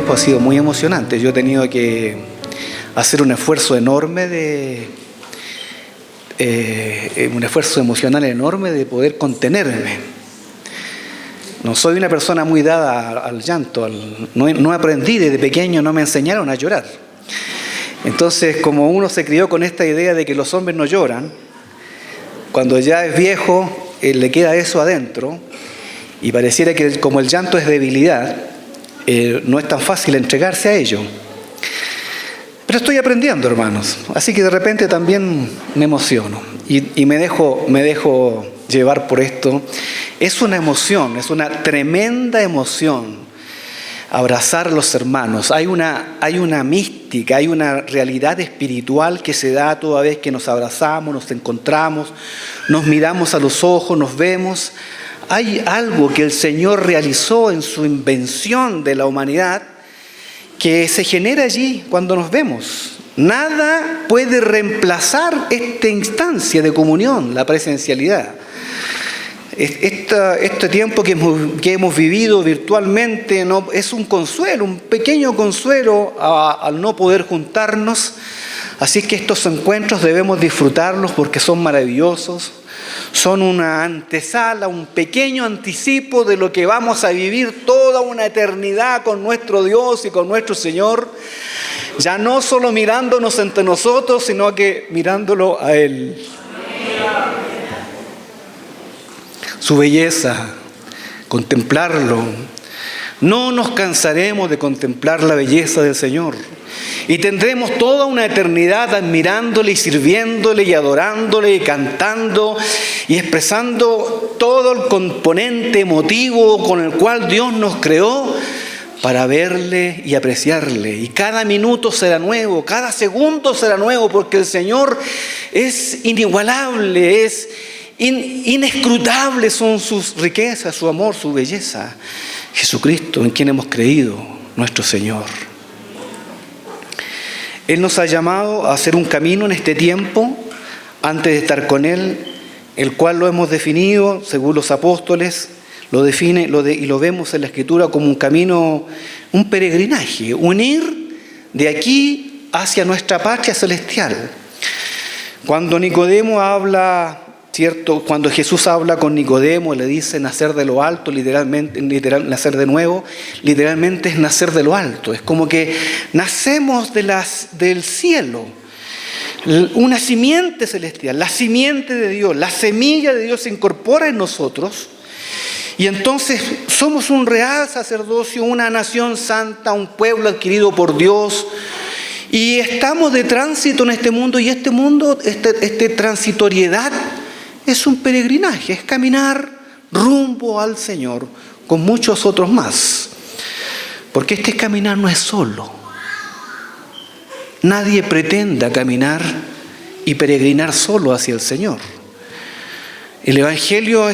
tiempo ha sido muy emocionante. Yo he tenido que hacer un esfuerzo enorme un esfuerzo emocional enorme de poder contenerme. No soy una persona muy dada al llanto, no aprendí desde pequeño, no me enseñaron a llorar. Entonces, como uno se crió con esta idea de que los hombres no lloran, cuando ya es viejo, le queda eso adentro y pareciera que como el llanto es debilidad, no es tan fácil entregarse a ello. Pero estoy aprendiendo, hermanos, así que de repente también me emociono y me dejo llevar por esto. Es una emoción, es una tremenda emoción abrazar a los hermanos. Hay una mística, hay una realidad espiritual que se da toda vez que nos abrazamos, nos encontramos, nos miramos a los ojos, nos vemos. Hay algo que el Señor realizó en su invención de la humanidad que se genera allí cuando nos vemos. Nada puede reemplazar esta instancia de comunión, la presencialidad. Este tiempo que hemos vivido virtualmente es un consuelo, un pequeño consuelo al no poder juntarnos. Así que estos encuentros debemos disfrutarlos porque son maravillosos. Son una antesala, un pequeño anticipo de lo que vamos a vivir toda una eternidad con nuestro Dios y con nuestro Señor. Ya no solo mirándonos entre nosotros, sino que mirándolo a Él. Su belleza, contemplarlo. No nos cansaremos de contemplar la belleza del Señor. Y tendremos toda una eternidad admirándole y sirviéndole y adorándole y cantando y expresando todo el componente emotivo con el cual Dios nos creó para verle y apreciarle. Y cada minuto será nuevo, cada segundo será nuevo, porque el Señor es inigualable, es inescrutable, son sus riquezas, su amor, su belleza. Jesucristo, en quien hemos creído, nuestro Señor. Él nos ha llamado a hacer un camino en este tiempo, antes de estar con Él, el cual lo hemos definido, según los apóstoles, lo define y lo vemos en la Escritura como un camino, un peregrinaje, unir de aquí hacia nuestra patria celestial. Cuando Nicodemo habla, ¿cierto? Cuando Jesús habla con Nicodemo y le dice nacer de lo alto, nacer de nuevo, literalmente es nacer de lo alto. Es como que nacemos del cielo, una simiente celestial, la simiente de Dios, la semilla de Dios se incorpora en nosotros y entonces somos un real sacerdocio, una nación santa, un pueblo adquirido por Dios. Y estamos de tránsito en este mundo y este mundo, esta transitoriedad, es un peregrinaje, es caminar rumbo al Señor con muchos otros más. Porque este caminar no es solo. Nadie pretenda caminar y peregrinar solo hacia el Señor. El Evangelio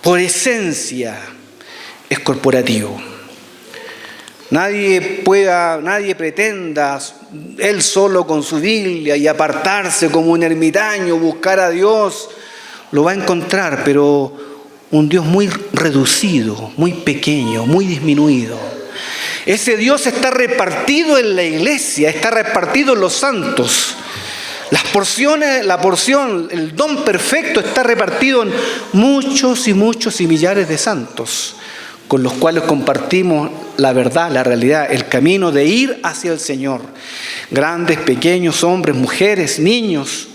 por esencia es corporativo. Nadie pretenda él solo con su Biblia y apartarse como un ermitaño, buscar a Dios. Lo va a encontrar, pero un Dios muy reducido, muy pequeño, muy disminuido. Ese Dios está repartido en la iglesia, está repartido en los santos. La porción, el don perfecto está repartido en muchos y muchos y millares de santos, con los cuales compartimos la verdad, la realidad, el camino de ir hacia el Señor. Grandes, pequeños, hombres, mujeres, niños,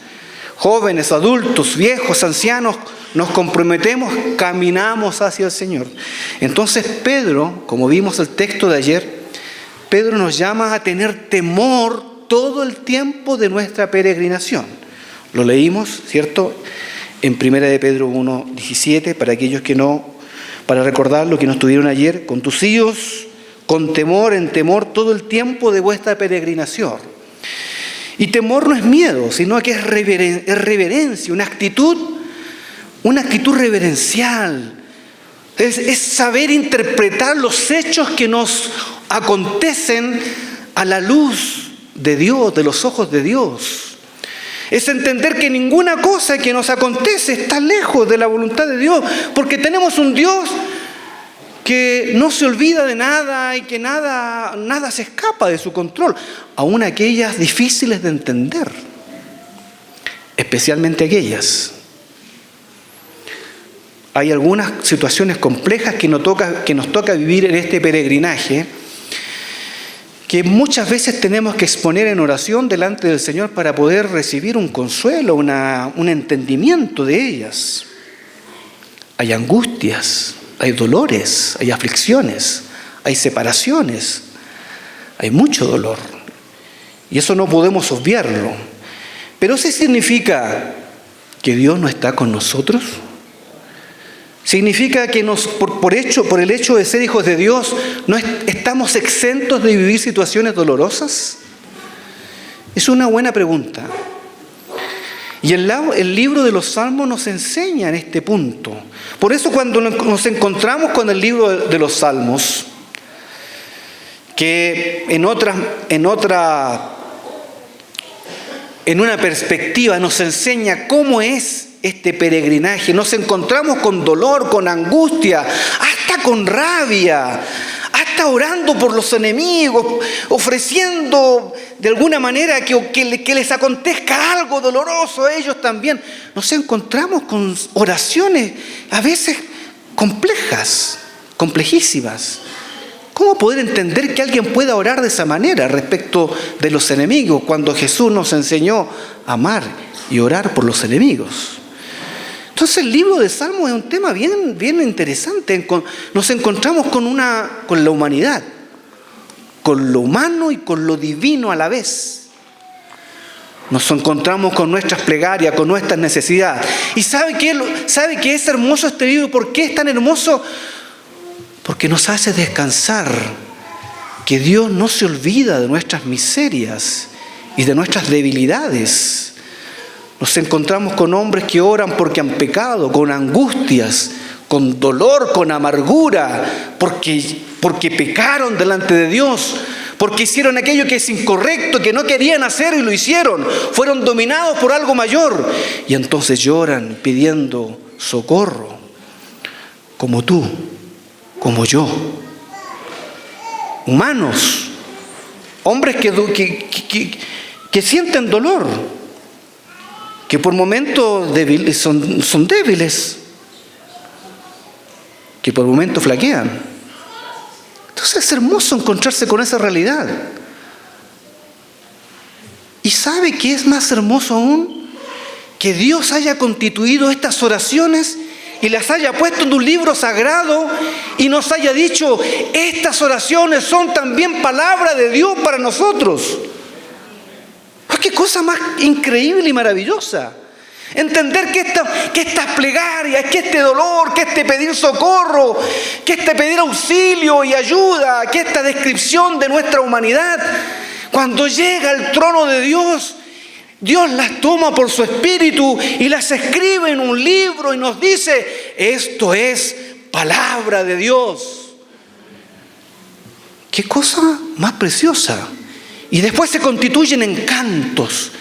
jóvenes, adultos, viejos, ancianos, nos comprometemos, caminamos hacia el Señor. Entonces Pedro, como vimos el texto de ayer, Pedro nos llama a tener temor todo el tiempo de nuestra peregrinación. Lo leímos, ¿cierto? En 1 de Pedro 1:17, para recordar lo que nos tuvieron ayer, con tus hijos, con temor, en temor, todo el tiempo de vuestra peregrinación. Y temor no es miedo, sino que es reverencia, una actitud reverencial. Es saber interpretar los hechos que nos acontecen a la luz de Dios, de los ojos de Dios. Es entender que ninguna cosa que nos acontece está lejos de la voluntad de Dios, porque tenemos un Dios que no se olvida de nada y que nada se escapa de su control, aun aquellas difíciles de entender, especialmente aquellas. Hay algunas situaciones complejas que nos toca vivir en este peregrinaje, que muchas veces tenemos que exponer en oración delante del Señor para poder recibir un consuelo, un entendimiento de ellas. Hay angustias, hay dolores, hay aflicciones, hay separaciones, hay mucho dolor. Y eso no podemos obviarlo. Pero ¿eso significa que Dios no está con nosotros? ¿Significa que por el hecho de ser hijos de Dios, no estamos exentos de vivir situaciones dolorosas? Es una buena pregunta. Y el libro de los Salmos nos enseña en este punto. Por eso cuando nos encontramos con el libro de los Salmos, que en una perspectiva nos enseña cómo es este peregrinaje, nos encontramos con dolor, con angustia, hasta con rabia, hasta orando por los enemigos, ofreciendo de alguna manera que les acontezca algo doloroso a ellos también. Nos encontramos con oraciones a veces complejas, complejísimas. ¿Cómo poder entender que alguien pueda orar de esa manera respecto de los enemigos cuando Jesús nos enseñó a amar y orar por los enemigos? Entonces el libro de Salmos es un tema bien, bien interesante. Nos encontramos con la humanidad, con lo humano y con lo divino a la vez. Nos encontramos con nuestras plegarias, con nuestras necesidades. ¿Y sabe qué es hermoso este libro? ¿Por qué es tan hermoso? Porque nos hace descansar, que Dios no se olvida de nuestras miserias y de nuestras debilidades. Nos encontramos con hombres que oran porque han pecado, con angustias, con dolor, con amargura, porque pecaron delante de Dios, porque hicieron aquello que es incorrecto, que no querían hacer y lo hicieron. Fueron dominados por algo mayor. Y entonces lloran pidiendo socorro, como tú, como yo. Humanos, hombres que sienten dolor, que por momentos son débiles, que por momentos flaquean. Entonces es hermoso encontrarse con esa realidad. ¿Y sabe qué es más hermoso aún? Que Dios haya constituido estas oraciones y las haya puesto en un libro sagrado y nos haya dicho: estas oraciones son también palabra de Dios para nosotros. ¡Qué cosa más increíble y maravillosa! Entender que estas plegarias, que este dolor, que este pedir socorro, que este pedir auxilio y ayuda, que esta descripción de nuestra humanidad, cuando llega al trono de Dios, Dios las toma por su espíritu y las escribe en un libro y nos dice: esto es palabra de Dios. ¡Qué cosa más preciosa! Y después se constituyen en cantos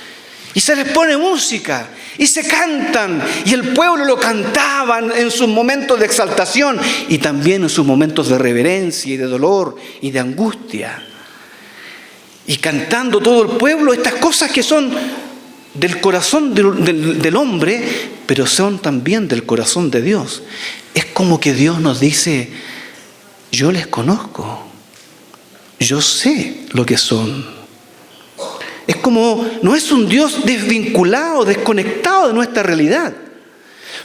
y se les pone música y se cantan, y el pueblo lo cantaban en sus momentos de exaltación y también en sus momentos de reverencia y de dolor y de angustia. Y cantando todo el pueblo estas cosas que son del corazón del hombre, pero son también del corazón de Dios. Es como que Dios nos dice: yo les conozco, yo sé lo que son. Es como, no es un Dios desvinculado, desconectado de nuestra realidad.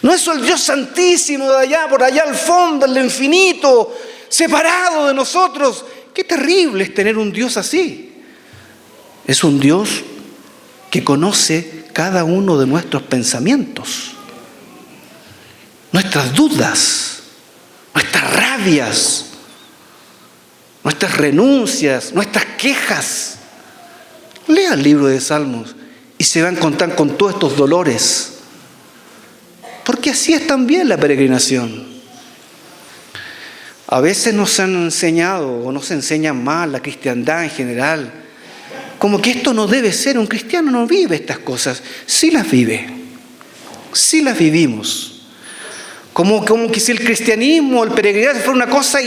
No es el Dios santísimo de allá, por allá al fondo, en lo infinito, separado de nosotros. Qué terrible es tener un Dios así. Es un Dios que conoce cada uno de nuestros pensamientos, nuestras dudas, nuestras rabias, nuestras renuncias, nuestras quejas. Lea el libro de Salmos y se va a encontrar con todos estos dolores. Porque así es también la peregrinación. A veces nos han enseñado o nos enseñan mal la cristiandad en general, como que esto no debe ser. Un cristiano no vive estas cosas. Sí las vive, sí las vivimos. Como que si el cristianismo, el peregrinaje fuera una cosa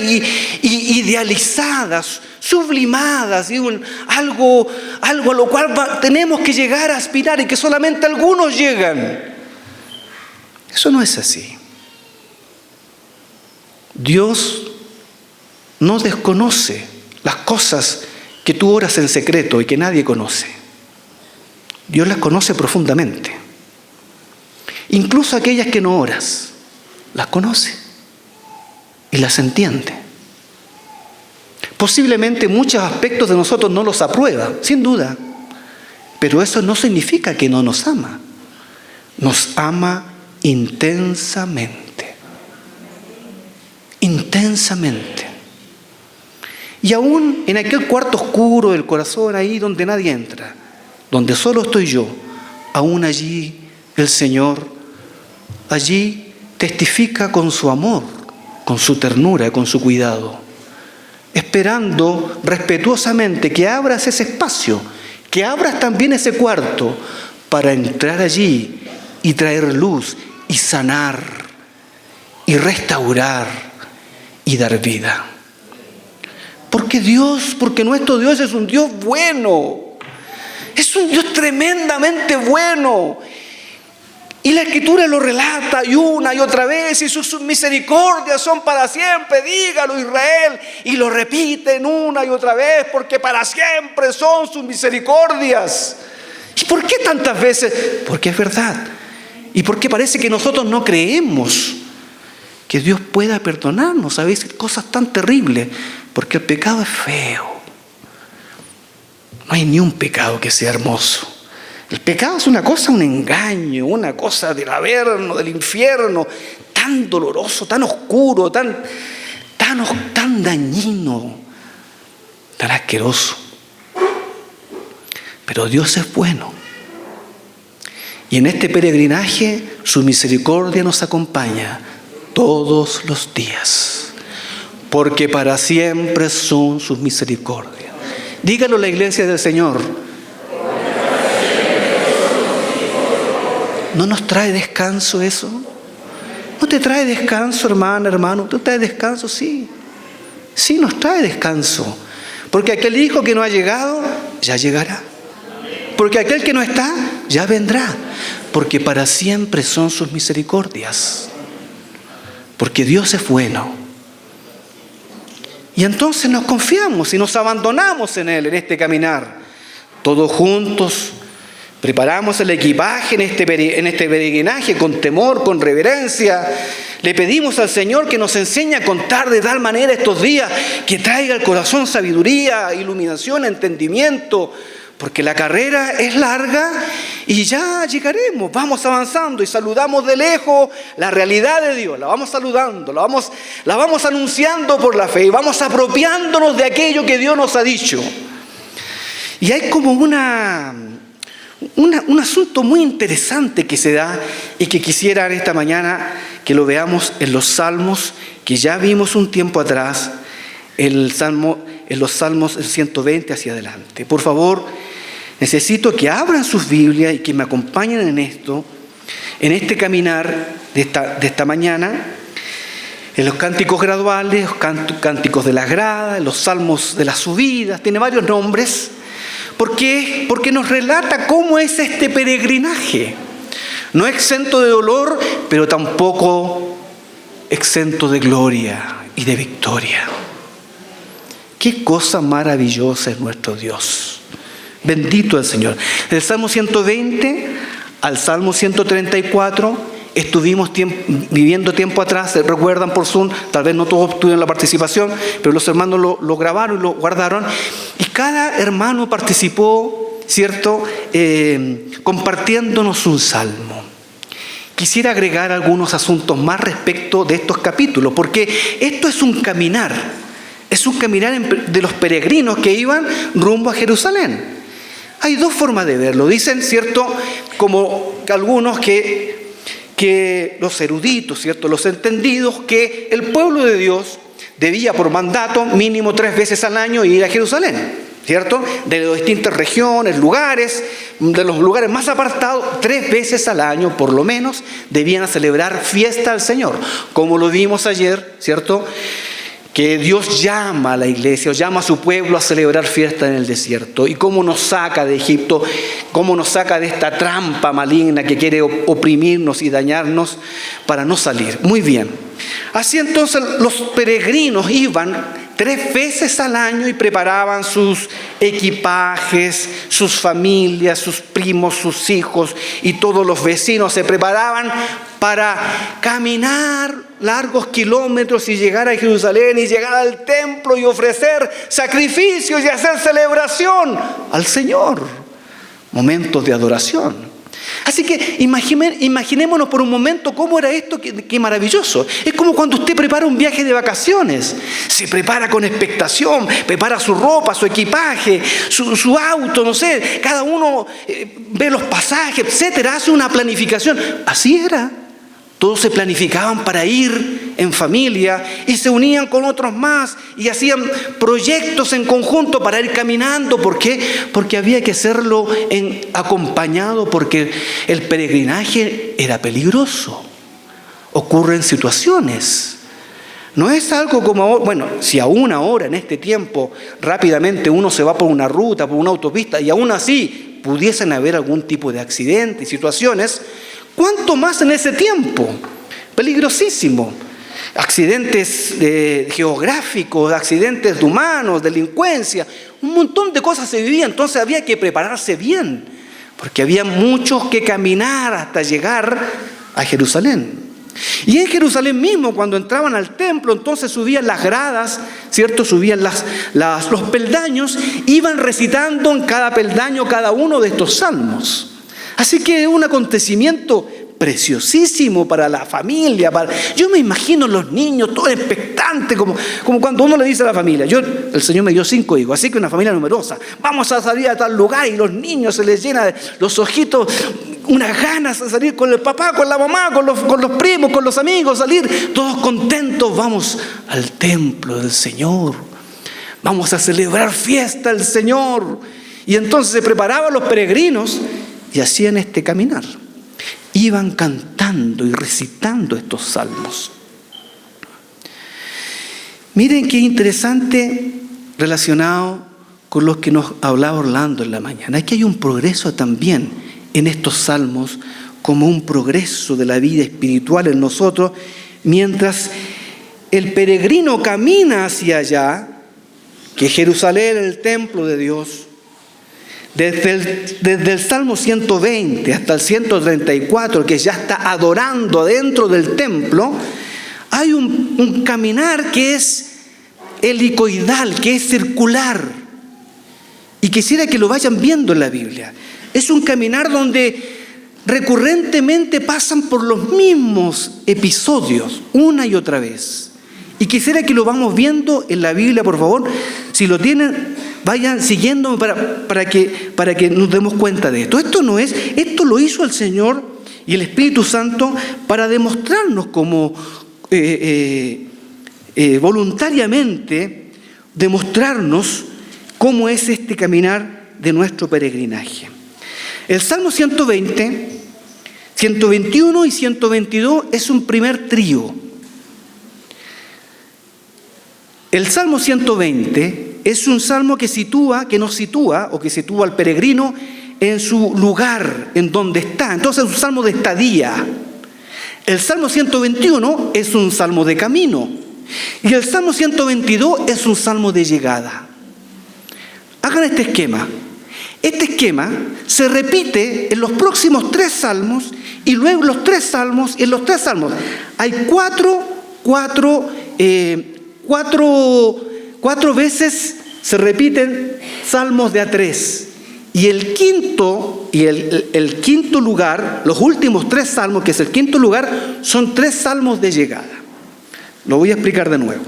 idealizada, sublimada, ¿sí? Algo a lo cual tenemos que llegar a aspirar y que solamente algunos llegan. Eso no es así. Dios no desconoce las cosas que tú oras en secreto y que nadie conoce. Dios las conoce profundamente. Incluso aquellas que no oras, las conoce y las entiende. Posiblemente muchos aspectos de nosotros no los aprueba, sin duda, pero eso no significa que no nos ama. Nos ama intensamente. Intensamente. Y aún en aquel cuarto oscuro del corazón, ahí donde nadie entra, donde solo estoy yo, aún allí el Señor, allí testifica con su amor, con su ternura, con su cuidado, esperando respetuosamente que abras ese espacio, que abras también ese cuarto para entrar allí y traer luz y sanar y restaurar y dar vida. Porque nuestro Dios es un Dios bueno, es un Dios tremendamente bueno. Y la Escritura lo relata y una y otra vez, y sus misericordias son para siempre, dígalo Israel, y lo repiten una y otra vez, porque para siempre son sus misericordias. ¿Y por qué tantas veces? Porque es verdad. Y porque parece que nosotros no creemos que Dios pueda perdonarnos a veces cosas tan terribles, porque el pecado es feo. No hay ni un pecado que sea hermoso. El pecado es una cosa, un engaño, una cosa del averno, del infierno, tan doloroso, tan oscuro, tan dañino, tan asqueroso. Pero Dios es bueno. Y en este peregrinaje su misericordia nos acompaña todos los días, porque para siempre son sus misericordias. Dígalo a la iglesia del Señor. ¿No nos trae descanso eso? ¿No te trae descanso, hermana, hermano? ¿Te trae descanso? Sí. Sí nos trae descanso. Porque aquel hijo que no ha llegado, ya llegará. Porque aquel que no está, ya vendrá. Porque para siempre son sus misericordias. Porque Dios es bueno. Y entonces nos confiamos y nos abandonamos en Él, en este caminar. Todos juntos preparamos el equipaje en este peregrinaje con temor, con reverencia. Le pedimos al Señor que nos enseñe a contar de tal manera estos días, que traiga al corazón sabiduría, iluminación, entendimiento, porque la carrera es larga y ya llegaremos. Vamos avanzando y saludamos de lejos la realidad de Dios. La vamos saludando, la vamos anunciando por la fe y vamos apropiándonos de aquello que Dios nos ha dicho. Y hay como un asunto muy interesante que se da y que quisiera en esta mañana que lo veamos en los salmos que ya vimos un tiempo atrás, en los salmos 120 hacia adelante. Por favor, necesito que abran sus Biblias y que me acompañen en esto, en este caminar de esta mañana, en los cánticos graduales, los cánticos de las gradas, los salmos de las subidas, tiene varios nombres. ¿Por qué? Porque nos relata cómo es este peregrinaje. No exento de dolor, pero tampoco exento de gloria y de victoria. Qué cosa maravillosa es nuestro Dios. Bendito el Señor. Del Salmo 120 al Salmo 134 estuvimos viviendo tiempo atrás, recuerdan por Zoom, tal vez no todos tuvieron la participación, pero los hermanos lo grabaron y lo guardaron. Y cada hermano participó, ¿cierto? Compartiéndonos un salmo. Quisiera agregar algunos asuntos más respecto de estos capítulos, porque esto es un caminar de los peregrinos que iban rumbo a Jerusalén. Hay dos formas de verlo. Dicen, ¿cierto? Como algunos que los eruditos, ¿cierto? Los entendidos, que el pueblo de Dios debía por mandato mínimo 3 veces al año ir a Jerusalén. ¿cierto? De las distintas regiones, lugares, de los lugares más apartados, 3 veces al año, por lo menos, debían celebrar fiesta al Señor. Como lo vimos ayer, ¿cierto? Que Dios llama a la iglesia, o llama a su pueblo a celebrar fiesta en el desierto. Y cómo nos saca de Egipto, cómo nos saca de esta trampa maligna que quiere oprimirnos y dañarnos para no salir. Muy bien. Así entonces los peregrinos iban 3 veces al año y preparaban sus equipajes, sus familias, sus primos, sus hijos y todos los vecinos se preparaban para caminar largos kilómetros y llegar a Jerusalén y llegar al templo y ofrecer sacrificios y hacer celebración al Señor. Momentos de adoración. Así que imaginémonos por un momento cómo era esto, qué maravilloso. Es como cuando usted prepara un viaje de vacaciones. Se prepara con expectación, prepara su ropa, su equipaje, su auto, no sé. Cada uno ve los pasajes, etcétera, hace una planificación. Así era. Todos se planificaban para ir en familia y se unían con otros más y hacían proyectos en conjunto para ir caminando. ¿Por qué? Porque había que hacerlo acompañado, porque el peregrinaje era peligroso. Ocurren situaciones. No es algo como, bueno, si aún ahora en este tiempo rápidamente uno se va por una ruta, por una autopista y aún así pudiesen haber algún tipo de accidente y situaciones, ¿cuánto más en ese tiempo? Peligrosísimo. Accidentes geográficos, accidentes humanos, delincuencia, un montón de cosas se vivían. Entonces había que prepararse bien, porque había muchos que caminar hasta llegar a Jerusalén. Y en Jerusalén mismo, cuando entraban al templo, entonces subían las gradas, ¿cierto? Subían los peldaños, iban recitando en cada peldaño cada uno de estos salmos. Así que es un acontecimiento preciosísimo para la familia. Yo me imagino los niños todos expectantes, como cuando uno le dice a la familia, el Señor me dio 5 hijos, así que una familia numerosa, vamos a salir a tal lugar, y los niños se les llena los ojitos, unas ganas de salir con el papá, con la mamá, con los primos, con los amigos, salir todos contentos. Vamos al templo del Señor, vamos a celebrar fiesta al Señor. Y entonces se preparaban los peregrinos y hacían este caminar. Iban cantando y recitando estos salmos. Miren qué interesante relacionado con lo que nos hablaba Orlando en la mañana. Aquí hay un progreso también en estos salmos, como un progreso de la vida espiritual en nosotros, mientras el peregrino camina hacia allá, que Jerusalén es el templo de Dios. Desde el Salmo 120 hasta el 134, que ya está adorando dentro del templo, hay un caminar que es helicoidal, que es circular. Y quisiera que lo vayan viendo en la Biblia. Es un caminar donde recurrentemente pasan por los mismos episodios, una y otra vez. Y quisiera que lo vamos viendo en la Biblia, por favor. Si lo tienen, vayan siguiéndome para que nos demos cuenta de esto. Esto lo hizo el Señor y el Espíritu Santo para demostrarnos como voluntariamente, demostrarnos cómo es este caminar de nuestro peregrinaje. El Salmo 120, 121 y 122 es un primer trío. El Salmo 120 es un salmo que nos sitúa al peregrino en su lugar, en donde está. Entonces es un salmo de estadía. El Salmo 121 es un salmo de camino. Y el Salmo 122 es un salmo de llegada. Hagan este esquema. Este esquema se repite en los próximos 3 salmos y luego en los 3 salmos. Y en los 3 salmos hay 4 veces se repiten salmos de A3. Y el quinto lugar, los últimos 3 salmos, que es el quinto lugar, son 3 salmos de llegada. Lo voy a explicar de nuevo.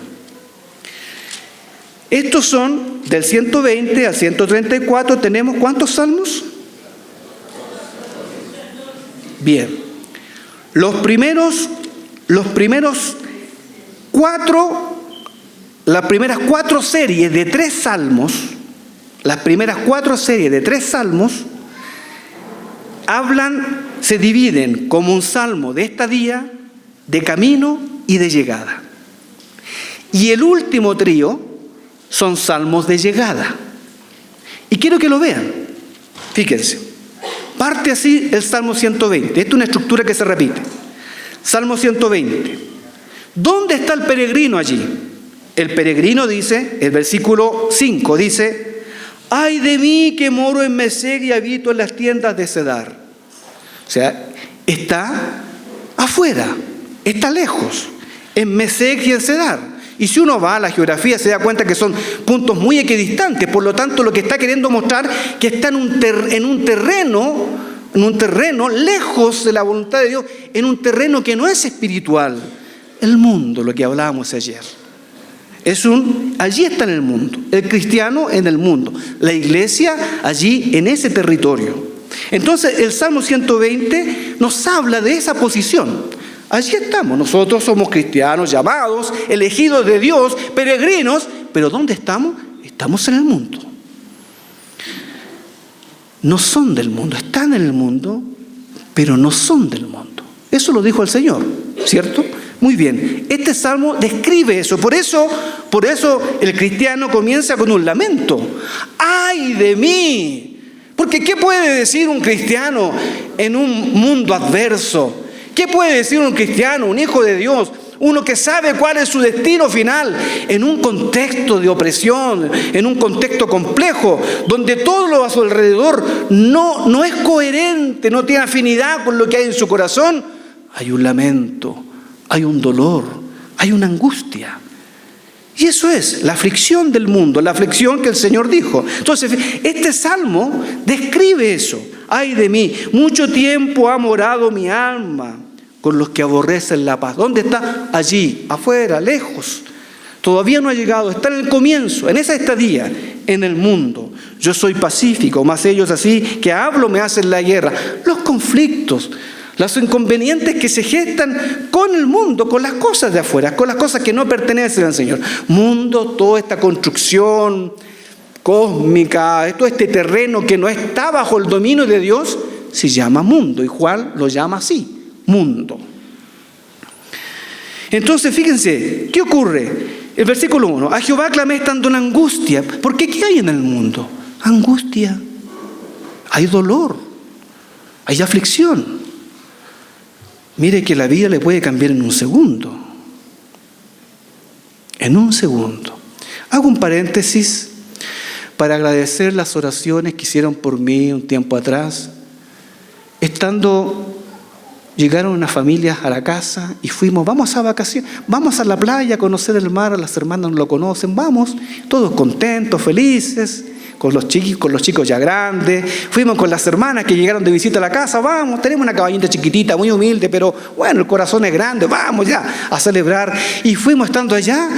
Estos son del 120 al 134. ¿Tenemos cuántos salmos? Bien. Los primeros 4, las primeras 4 series de 3 salmos las primeras 4 series de 3 salmos se dividen como un salmo de estadía, de camino y de llegada. Y el último trío son salmos de llegada. Y quiero que lo vean. Fíjense. Parte así el Salmo 120. Esta es una estructura que se repite. Salmo 120. ¿Dónde está el peregrino allí? El peregrino dice, el versículo 5 dice: ay de mí que moro en Mesec y habito en las tiendas de Cedar. O sea, está afuera, está lejos, en Mesec y en Cedar. Y si uno va a la geografía se da cuenta que son puntos muy equidistantes. Por lo tanto, lo que está queriendo mostrar que está en un terreno lejos de la voluntad de Dios, en un terreno que no es espiritual. El mundo, lo que hablábamos ayer. Allí está en el mundo. El cristiano en el mundo. La iglesia allí en ese territorio. Entonces, el Salmo 120 nos habla de esa posición. Allí estamos, nosotros somos cristianos, llamados, elegidos de Dios, peregrinos, pero ¿dónde estamos? Estamos en el mundo. No son del mundo, están en el mundo, pero no son del mundo. Eso lo dijo el Señor, ¿cierto? Muy bien, este salmo describe eso, por eso el cristiano comienza con un lamento. ¡Ay de mí! Porque ¿qué puede decir un cristiano en un mundo adverso? ¿Qué puede decir un cristiano, un hijo de Dios, uno que sabe cuál es su destino final en un contexto de opresión, en un contexto complejo, donde todo lo a su alrededor no es coherente, no tiene afinidad con lo que hay en su corazón? Hay un lamento, hay un dolor, hay una angustia. Y eso es la aflicción del mundo, la aflicción que el Señor dijo. Entonces, este salmo describe eso. Ay de mí, mucho tiempo ha morado mi alma con los que aborrecen la paz. ¿Dónde está? Allí, afuera, lejos. Todavía no ha llegado, está en el comienzo, en esa estadía, en el mundo. Yo soy pacífico, mas ellos así que hablo me hacen la guerra. Los conflictos, los inconvenientes que se gestan con el mundo, con las cosas de afuera, con las cosas que no pertenecen al Señor. Mundo, toda esta construcción cósmica, todo este terreno que no está bajo el dominio de Dios, se llama mundo, y Juan lo llama así, mundo. Entonces, fíjense, ¿qué ocurre? El versículo 1, a Jehová clamé estando en angustia. ¿Por qué? ¿Qué hay en el mundo? Angustia, hay dolor, hay aflicción. Mire que la vida le puede cambiar en un segundo. En un segundo. Hago un paréntesis para agradecer las oraciones que hicieron por mí un tiempo atrás. Llegaron unas familias a la casa y vamos a vacaciones, vamos a la playa a conocer el mar, las hermanas no lo conocen, vamos, todos contentos, felices, con los chicos ya grandes. Fuimos con las hermanas que llegaron de visita a la casa, vamos, tenemos una cabañita chiquitita, muy humilde, pero bueno, el corazón es grande, vamos ya a celebrar. Y fuimos estando allá.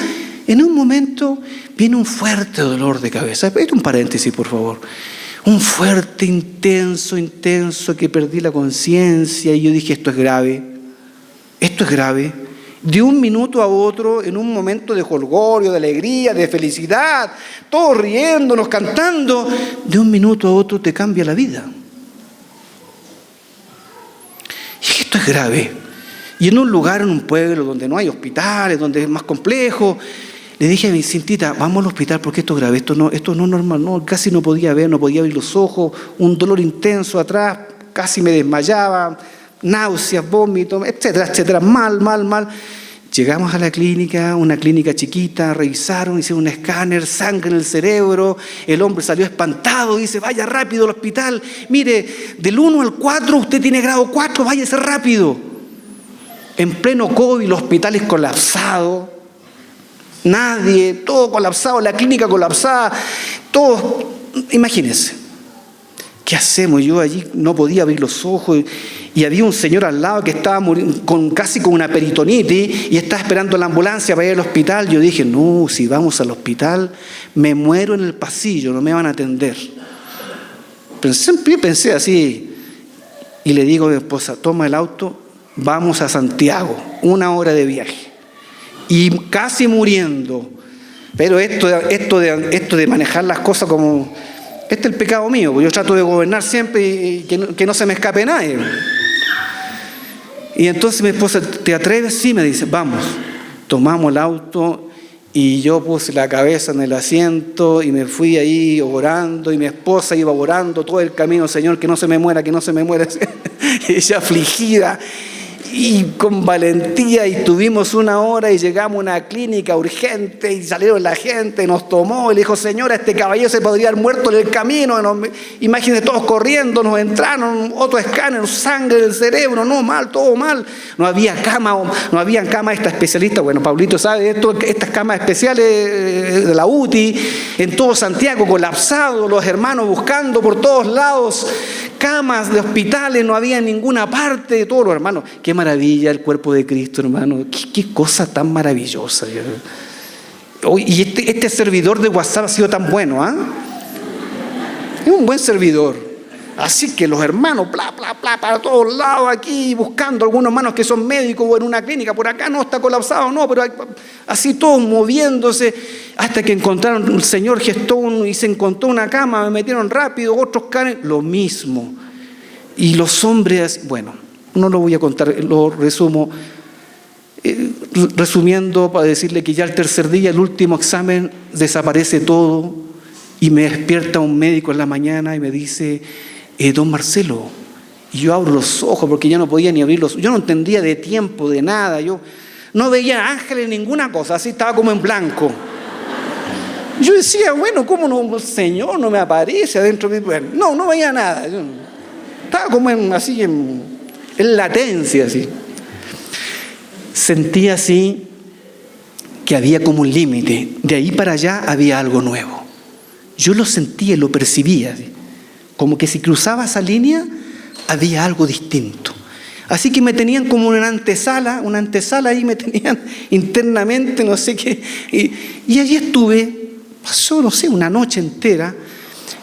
En un momento viene un fuerte dolor de cabeza. Un paréntesis, por favor. Un fuerte, intenso, que perdí la conciencia y yo dije, esto es grave. De un minuto a otro, en un momento de jolgorio, de alegría, de felicidad, todos riéndonos, cantando, de un minuto a otro te cambia la vida. Y esto es grave. Y en un lugar, en un pueblo donde no hay hospitales, donde es más complejo, le dije a mi Cintita, vamos al hospital porque esto es grave, esto no es normal, no, casi no podía abrir los ojos, un dolor intenso atrás, casi me desmayaba, náuseas, vómitos, etcétera, mal. Llegamos a la clínica, una clínica chiquita, revisaron, hicieron un escáner, sangre en el cerebro, el hombre salió espantado, dice, vaya rápido al hospital, mire, del 1 al 4 usted tiene grado 4, váyase rápido. En pleno COVID, los hospitales colapsados. Nadie, todo colapsado, la clínica colapsada, todo. Imagínense, ¿qué hacemos? Yo allí no podía abrir los ojos y había un señor al lado que estaba casi con una peritonitis y estaba esperando la ambulancia para ir al hospital. Yo dije, no, si vamos al hospital me muero en el pasillo, no me van a atender. Pensé así y le digo a mi esposa, toma el auto, vamos a Santiago, 1 hora de viaje. Y casi muriendo. Pero esto de manejar las cosas como Este es el pecado mío, porque yo trato de gobernar siempre y que no se me escape nadie. Y entonces mi esposa, ¿te atreves? Sí, me dice, vamos. Tomamos el auto y yo puse la cabeza en el asiento y me fui ahí orando, y mi esposa iba orando todo el camino: Señor, que no se me muera, que no se me muera. Y ella afligida y con valentía, y tuvimos 1 hora y llegamos a una clínica urgente y salieron la gente, nos tomó y le dijo: señora, este caballero se podría haber muerto en el camino. Imagínense, todos corriendo, nos entraron, otro escáner, sangre del cerebro, no, mal, todo mal. No había cama, no había cama esta especialista. Bueno, Pablito sabe esto, estas camas especiales de la UTI, en todo Santiago colapsado, los hermanos buscando por todos lados camas de hospitales, no había en ninguna parte de todos los hermanos. Qué maravilla el cuerpo de Cristo, hermano. Qué cosa tan maravillosa. Y este servidor de WhatsApp ha sido tan bueno, ¿ah? Es un buen servidor. Así que los hermanos, para todos lados aquí, buscando algunos hermanos que son médicos o en una clínica, por acá no está colapsado, no, pero así todos moviéndose, hasta que encontraron, el Señor gestó y se encontró una cama, me metieron rápido, otros caen, lo mismo. Y los hombres, bueno, no lo voy a contar, lo resumo, resumiendo para decirle que ya el tercer día, el último examen, desaparece todo y me despierta un médico en la mañana y me dice: don Marcelo. Y yo abro los ojos porque ya no podía ni abrirlos. Yo no entendía de tiempo, de nada. Yo no veía ángeles, ninguna cosa. Así estaba como en blanco. Yo decía: bueno, ¿cómo no, Señor, no me aparece adentro de mí? Bueno, no veía nada. Yo estaba como así en latencia, así. Sentía así que había como un límite. De ahí para allá había algo nuevo. Yo lo sentía, lo percibía, así. Como que si cruzaba esa línea, había algo distinto. Así que me tenían como una antesala ahí me tenían internamente, no sé qué. Y allí estuve, pasó, no sé, una noche entera.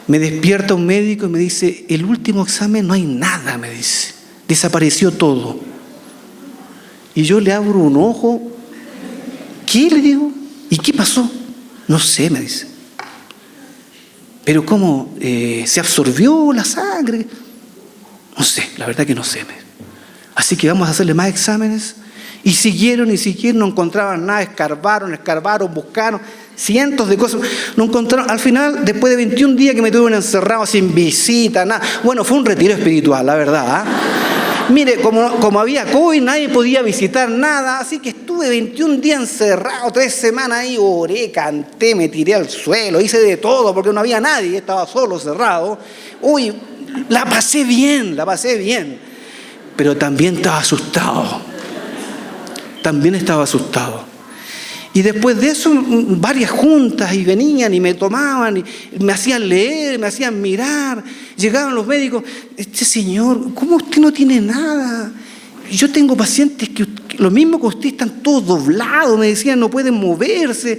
Me despierta un médico y me dice: el último examen no hay nada, me dice. Desapareció todo. Y yo le abro un ojo. ¿Qué? Le digo. ¿Y qué pasó? No sé, me dice. Pero ¿cómo? ¿Se absorbió la sangre? No sé, la verdad que no sé. Así que vamos a hacerle más exámenes. Y siguieron, no encontraban nada, escarbaron, buscaron, cientos de cosas. No encontraron. Al final, después de 21 días que me tuvieron encerrado sin visita, nada. Bueno, fue un retiro espiritual, la verdad. Mire, como había COVID, nadie podía visitar nada, así que estuve 21 días encerrado, 3 semanas ahí, oré, canté, me tiré al suelo, hice de todo porque no había nadie, estaba solo, cerrado. Uy, la pasé bien, pero también estaba asustado. Y después de eso, varias juntas, y venían y me tomaban, y me hacían leer, me hacían mirar. Llegaban los médicos: señor, ¿cómo usted no tiene nada? Yo tengo pacientes que lo mismo que usted, están todos doblados, me decían, no pueden moverse.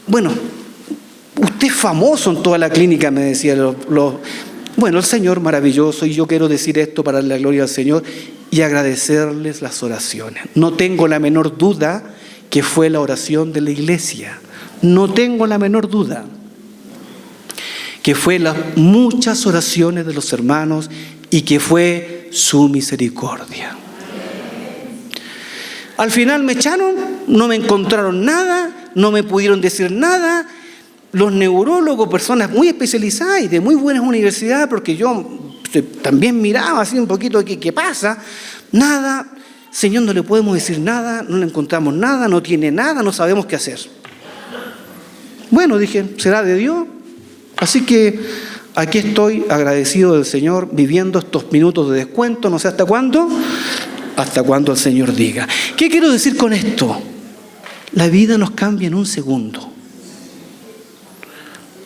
Bueno, usted es famoso en toda la clínica, me decían Bueno, el Señor maravilloso, y yo quiero decir esto para darle la gloria al Señor y agradecerles las oraciones. No tengo la menor duda que fue la oración de la iglesia. No tengo la menor duda que fue las muchas oraciones de los hermanos y que fue su misericordia. Al final me echaron, no me encontraron nada, no me pudieron decir nada. Los neurólogos, personas muy especializadas y de muy buenas universidades, porque yo también miraba así un poquito qué pasa, nada. Señor, no le podemos decir nada, no le encontramos nada, no tiene nada, no sabemos qué hacer. Bueno, dije, será de Dios. Así que aquí estoy agradecido del Señor, viviendo estos minutos de descuento, no sé hasta cuándo el Señor diga. ¿Qué quiero decir con esto? La vida nos cambia en un segundo.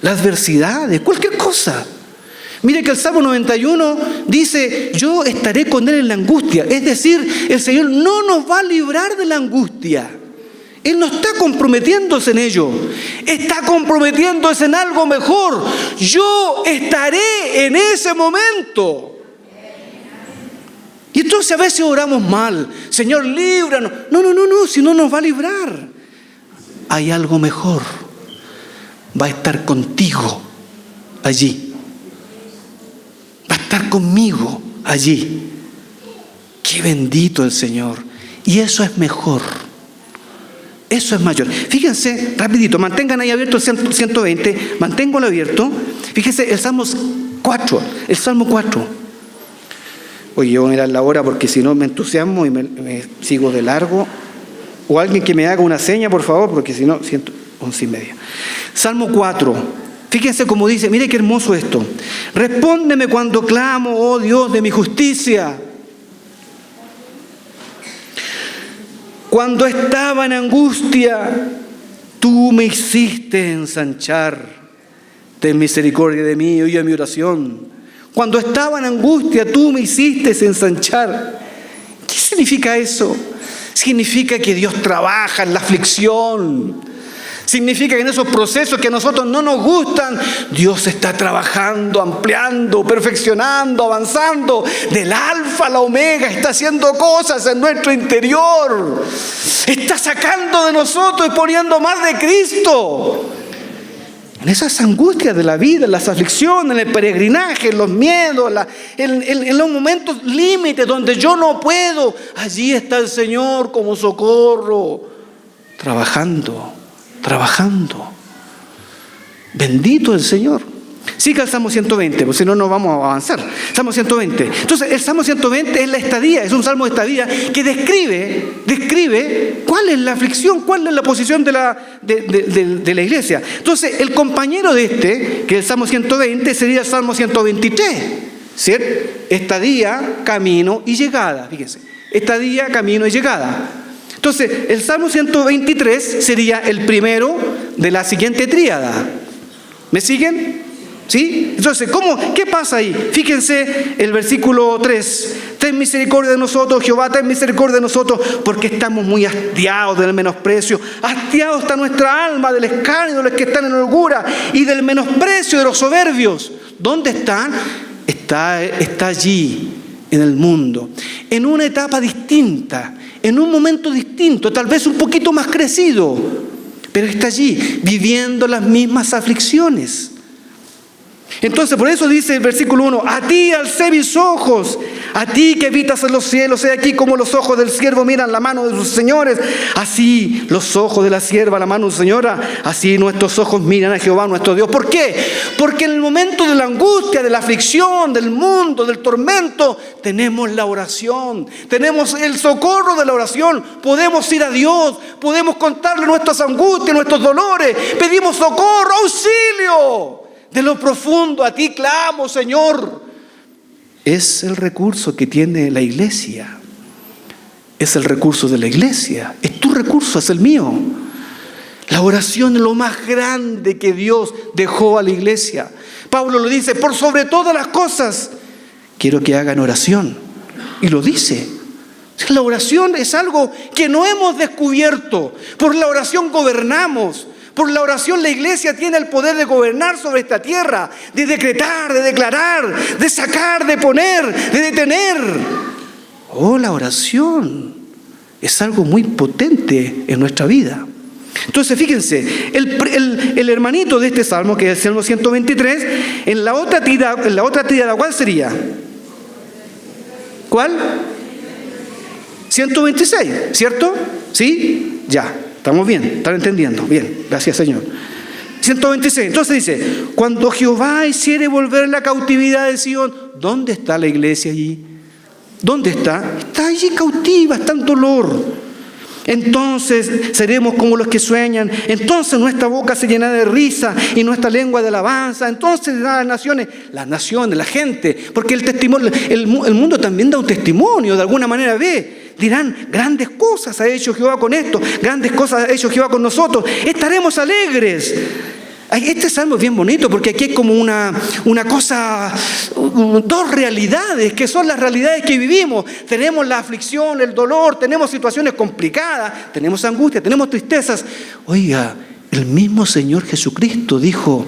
Las adversidades, cualquier cosa. Mire que el Salmo 91 dice: yo estaré con él en la angustia. Es decir, el Señor no nos va a librar de la angustia. Él no está comprometiéndose en ello. Está comprometiéndose en algo mejor. Yo estaré en ese momento. Y entonces a veces oramos mal: Señor, líbranos. No, si no nos va a librar. Hay algo mejor. Va a estar contigo allí. Va a estar conmigo allí. Qué bendito el Señor. Y eso es mejor. Eso es mayor. Fíjense, rapidito, mantengan ahí abierto el 120, manténganlo abierto. Fíjense, el Salmo 4. Oye, yo voy a mirar la hora porque si no me entusiasmo y me sigo de largo. O alguien que me haga una seña, por favor, porque si no, 11:30. Salmo 4. Fíjense cómo dice, mire qué hermoso esto. Respóndeme cuando clamo, oh Dios de mi justicia. Cuando estaba en angustia, tú me hiciste ensanchar. Ten misericordia de mí, oye mi oración. Cuando estaba en angustia, tú me hiciste ensanchar. ¿Qué significa eso? Significa que Dios trabaja en la aflicción. Significa que en esos procesos que a nosotros no nos gustan, Dios está trabajando, ampliando, perfeccionando, avanzando. Del alfa a la omega está haciendo cosas en nuestro interior. Está sacando de nosotros y poniendo más de Cristo. En esas angustias de la vida, en las aflicciones, en el peregrinaje, en los miedos, en los momentos límites donde yo no puedo, allí está el Señor como socorro, trabajando. Bendito el Señor. Siga el Salmo 120, porque si no, no vamos a avanzar. Salmo 120. Entonces, el Salmo 120 es la estadía, es un salmo de estadía que describe cuál es la aflicción, cuál es la posición de la iglesia. Entonces, el compañero de que es el Salmo 120, sería el Salmo 123. ¿Cierto? Estadía, camino y llegada. Fíjense. Estadía, camino y llegada. Entonces, el Salmo 123 sería el primero de la siguiente tríada. ¿Me siguen? ¿Sí? Entonces, ¿qué pasa ahí? Fíjense el versículo 3. Ten misericordia de nosotros, Jehová, ten misericordia de nosotros, porque estamos muy hastiados del menosprecio. Hastiados está nuestra alma del escarnio de los que están en holgura y del menosprecio de los soberbios. ¿Dónde están? Está allí, en el mundo, en una etapa distinta, en un momento distinto, tal vez un poquito más crecido, pero está allí, viviendo las mismas aflicciones. Entonces, por eso dice el versículo 1, a ti alcé mis ojos, a ti que habitas en los cielos, he aquí como los ojos del siervo miran la mano de sus señores, así los ojos de la sierva la mano de su señora, así nuestros ojos miran a Jehová nuestro Dios. ¿Por qué? Porque en el momento de la angustia, de la aflicción, del mundo, del tormento, tenemos la oración, tenemos el socorro de la oración, podemos ir a Dios, podemos contarle nuestras angustias, nuestros dolores, pedimos socorro, auxilio. De lo profundo a ti clamo, Señor. Es el recurso que tiene la iglesia. Es el recurso de la iglesia. Es tu recurso, es el mío. La oración es lo más grande que Dios dejó a la iglesia. Pablo lo dice, por sobre todas las cosas, quiero que hagan oración. Y lo dice. La oración es algo que no hemos descubierto. Por la oración gobernamos. Por la oración la iglesia tiene el poder de gobernar sobre esta tierra, de decretar, de declarar, de sacar, de poner, de detener. Oh, la oración es algo muy potente en nuestra vida. Entonces, fíjense, el hermanito de este salmo, que es el Salmo 123, en la otra tríada, ¿cuál sería? ¿Cuál? 126, ¿cierto? ¿Sí? Ya. ¿Estamos bien? ¿Están entendiendo? Bien, gracias Señor. 126, entonces dice, cuando Jehová hiciere volver la cautividad de Sion, ¿dónde está la iglesia allí? ¿Dónde está? Está allí cautiva, está en dolor. Entonces seremos como los que sueñan, entonces nuestra boca se llenará de risa y nuestra lengua de alabanza. Entonces las naciones, la gente, porque el testimonio, el mundo también da un testimonio, de alguna manera dirán, grandes cosas ha hecho Jehová con esto, grandes cosas ha hecho Jehová con nosotros, estaremos alegres. Este salmo es bien bonito porque aquí es como una cosa, dos realidades que son las realidades que vivimos. Tenemos la aflicción, el dolor, tenemos situaciones complicadas, tenemos angustia, tenemos tristezas. Oiga, el mismo Señor Jesucristo dijo,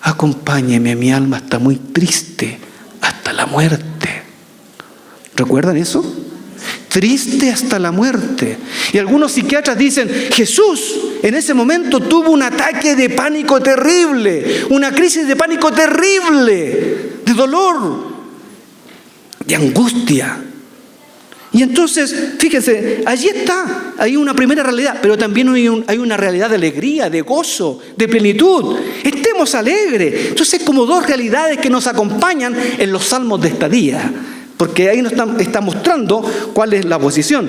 acompáñeme, mi alma está muy triste hasta la muerte. ¿Recuerdan eso? triste hasta la muerte. Y algunos psiquiatras dicen, Jesús en ese momento tuvo un ataque de pánico terrible, una crisis de pánico terrible, de dolor, de angustia. Y entonces, fíjense, allí está, hay una primera realidad, pero también hay una realidad de alegría, de gozo, de plenitud. Estemos alegres. Entonces, hay como dos realidades que nos acompañan en los salmos de esta día, porque ahí nos está mostrando cuál es la posición.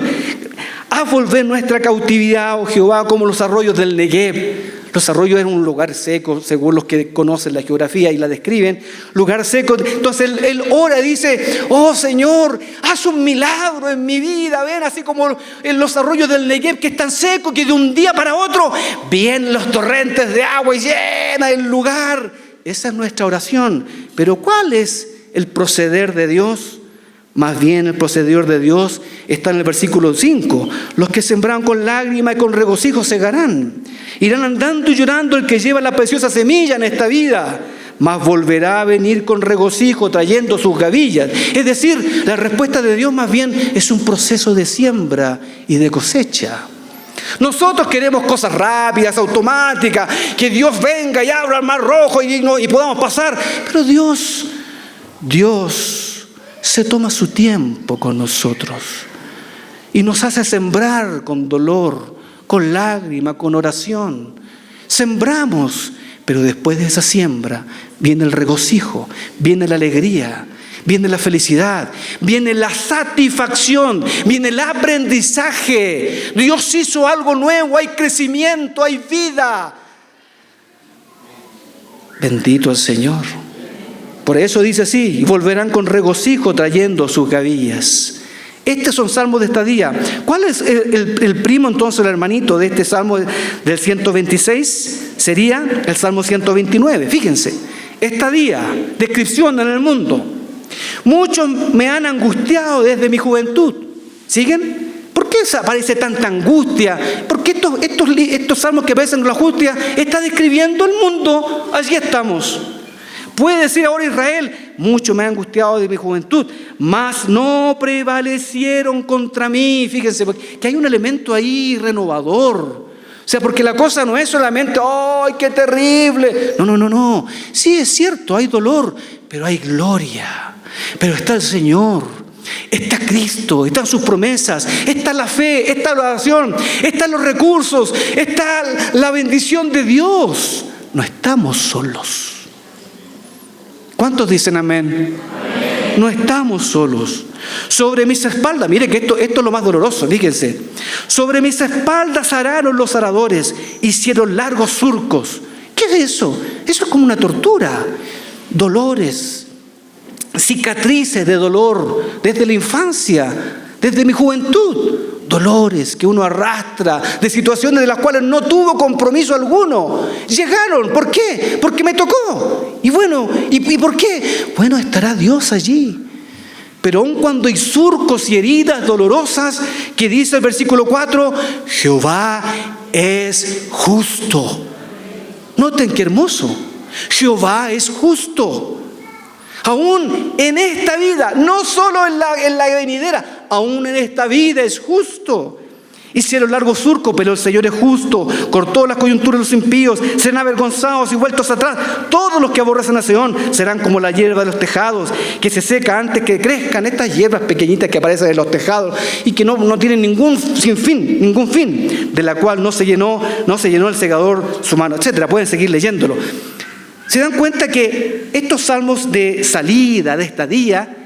Haz volver nuestra cautividad, oh Jehová, como los arroyos del Negev. Los arroyos eran un lugar seco, según los que conocen la geografía y la describen, lugar seco. Entonces él ora y dice, oh Señor, haz un milagro en mi vida. Ven, así como en los arroyos del Negev, que están secos, que de un día para otro vienen los torrentes de agua y llena el lugar. Esa es nuestra oración. Pero ¿cuál es el proceder de Dios? Más bien el proceder de Dios está en el versículo 5. Los que sembraron con lágrimas y con regocijo segarán. Irán andando y llorando el que lleva la preciosa semilla en esta vida, mas volverá a venir con regocijo trayendo sus gavillas. Es decir, la respuesta de Dios más bien es un proceso de siembra y de cosecha. Nosotros queremos cosas rápidas, automáticas, que Dios venga y abra el mar rojo y podamos pasar. Pero Dios se toma su tiempo con nosotros y nos hace sembrar con dolor, con lágrima, con oración. Sembramos, pero después de esa siembra viene el regocijo, viene la alegría, viene la felicidad, viene la satisfacción, viene el aprendizaje. Dios hizo algo nuevo, hay crecimiento, hay vida. Bendito el Señor. Por eso dice así, y volverán con regocijo trayendo sus gavillas. Estos son salmos de estadía. ¿Cuál es el primo entonces, el hermanito de este salmo del 126? Sería el salmo 129. Fíjense, estadía, descripción en el mundo. Muchos me han angustiado desde mi juventud. ¿Siguen? ¿Por qué aparece tanta angustia? Porque estos salmos que aparecen en la angustia está describiendo el mundo. Allí estamos. Puede decir ahora Israel, mucho me ha angustiado de mi juventud, mas no prevalecieron contra mí. Fíjense, que hay un elemento ahí renovador. O sea, porque la cosa no es solamente, ¡ay, qué terrible! No. Sí, es cierto, hay dolor, pero hay gloria. Pero está el Señor, está Cristo, están sus promesas, está la fe, está la oración, están los recursos, está la bendición de Dios. No estamos solos. ¿Cuántos dicen amén? Amén. No estamos solos. Sobre mis espaldas, mire que esto es lo más doloroso, fíjense. Sobre mis espaldas araron los aradores, hicieron largos surcos. ¿Qué es eso? Eso es como una tortura. Dolores, cicatrices de dolor desde la infancia, desde mi juventud. Dolores que uno arrastra de situaciones de las cuales no tuvo compromiso alguno. Llegaron, ¿por qué? Porque me tocó. Y bueno, ¿y por qué? Bueno, estará Dios allí. Pero aun cuando hay surcos y heridas dolorosas, que dice el versículo 4, Jehová es justo. Noten qué hermoso. Jehová es justo. Aún en esta vida, no solo en la venidera, aún en esta vida es justo. Hicieron largo surco, pero el Señor es justo. Cortó las coyunturas de los impíos, serán avergonzados y vueltos atrás. Todos los que aborrecen a Seón serán como la hierba de los tejados, que se seca antes que crezcan. Estas hierbas pequeñitas que aparecen en los tejados y que no tienen ningún fin, de la cual no se llenó el segador su mano, etcétera. Pueden seguir leyéndolo. Se dan cuenta que estos salmos de salida, de estadía,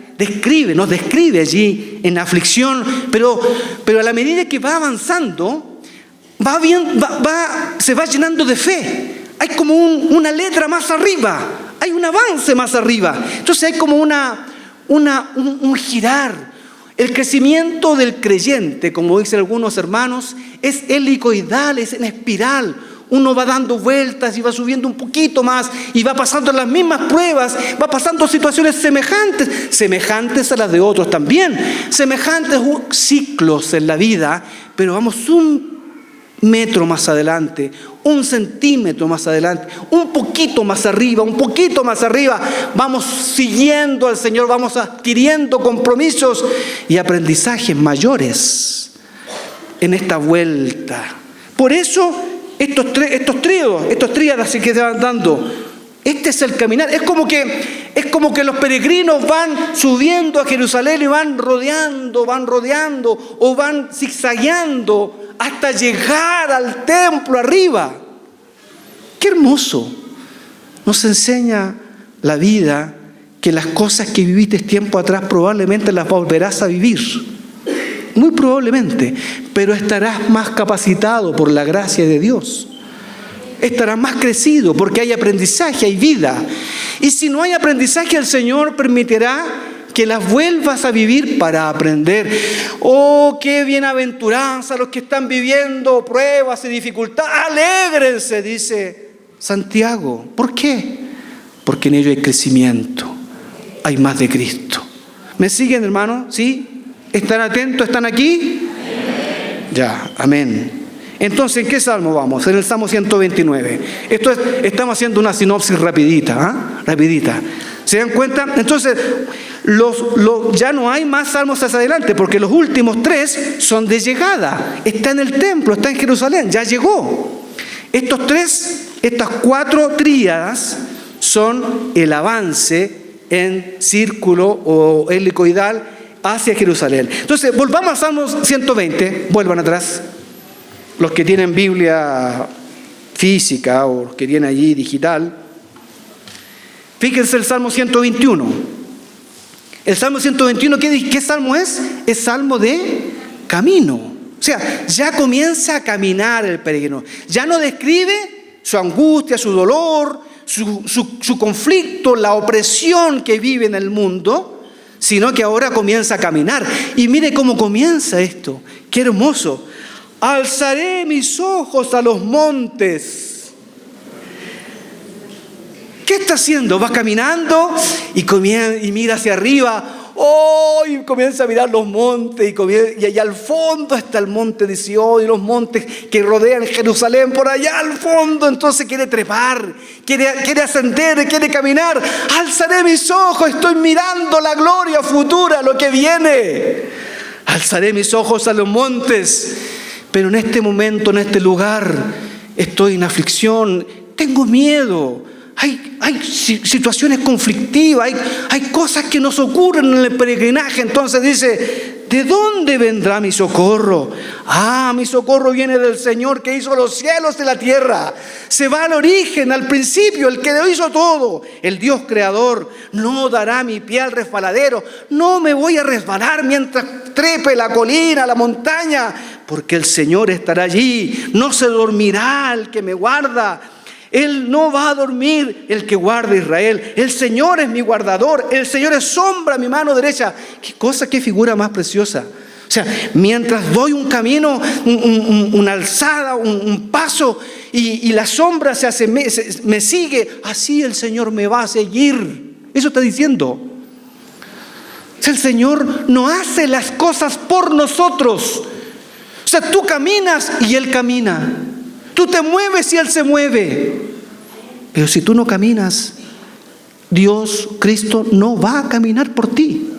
nos describe allí en aflicción, pero a la medida que va avanzando, se va llenando de fe. Hay como una letra más arriba, hay un avance más arriba. Entonces hay como un girar. El crecimiento del creyente, como dicen algunos hermanos, es helicoidal, es en espiral. Uno va dando vueltas y va subiendo un poquito más y va pasando las mismas pruebas, va pasando situaciones semejantes a las de otros también, semejantes ciclos en la vida, pero vamos un metro más adelante, 1 centímetro más adelante, un poquito más arriba, vamos siguiendo al Señor, vamos adquiriendo compromisos y aprendizajes mayores en esta vuelta. Por eso estos tríadas que se van dando, este es el caminar. Es como que los peregrinos van subiendo a Jerusalén y van rodeando o van zigzagueando hasta llegar al templo arriba. ¡Qué hermoso! Nos enseña la vida que las cosas que viviste tiempo atrás probablemente las volverás a vivir. Muy probablemente, pero estarás más capacitado por la gracia de Dios. Estarás más crecido porque hay aprendizaje, hay vida. Y si no hay aprendizaje, el Señor permitirá que las vuelvas a vivir para aprender. ¡Oh, qué bienaventuranza los que están viviendo pruebas y dificultades! ¡Alégrense!, dice Santiago. ¿Por qué? Porque en ello hay crecimiento, hay más de Cristo. ¿Me siguen, hermano? ¿Sí? ¿Están atentos? ¿Están aquí? Ya, amén. Entonces, ¿en qué salmo vamos? En el Salmo 129. Estamos haciendo una sinopsis rapidita. ¿Se dan cuenta? Entonces, ya no hay más salmos hacia adelante, porque los últimos 3 son de llegada. Está en el templo, está en Jerusalén, ya llegó. Estas 4 tríadas son el avance en círculo o helicoidal hacia Jerusalén. Entonces, volvamos al Salmo 120, vuelvan atrás. Los que tienen Biblia física o los que tienen allí digital, fíjense el Salmo 121. El Salmo 121, ¿qué salmo es? Es salmo de camino. O sea, ya comienza a caminar el peregrino. Ya no describe su angustia, su dolor, su conflicto, la opresión que vive en el mundo, sino que ahora comienza a caminar. Y mire cómo comienza esto. ¡Qué hermoso! Alzaré mis ojos a los montes. ¿Qué está haciendo? Va caminando y mira hacia arriba. ¡Oh! Y comienza a mirar los montes. Y allá al fondo está el monte de Sion y los montes que rodean Jerusalén. Por allá al fondo. Entonces quiere trepar, quiere ascender, quiere caminar. Alzaré mis ojos. Estoy mirando la gloria futura, lo que viene. Alzaré mis ojos a los montes. Pero en este momento, en este lugar, estoy en aflicción, tengo miedo, hay situaciones conflictivas, hay cosas que nos ocurren en el peregrinaje. Entonces dice, ¿de dónde vendrá mi socorro? Mi socorro viene del Señor que hizo los cielos y la tierra. Se va al origen, al principio, el que lo hizo todo, el Dios creador. No dará mi pie al resbaladero, no me voy a resbalar mientras trepe la colina, la montaña, porque el Señor estará allí. No se dormirá el que me guarda. Él no va a dormir el que guarda a Israel. El Señor es mi guardador. El Señor es sombra a mi mano derecha. Qué cosa, qué figura más preciosa. O sea, mientras doy un camino, una alzada, un paso, y la sombra me sigue, así el Señor me va a seguir. Eso está diciendo. O sea, el Señor no hace las cosas por nosotros. O sea, tú caminas y Él camina. Tú te mueves y Él se mueve. Pero si tú no caminas, Dios, Cristo, no va a caminar por ti.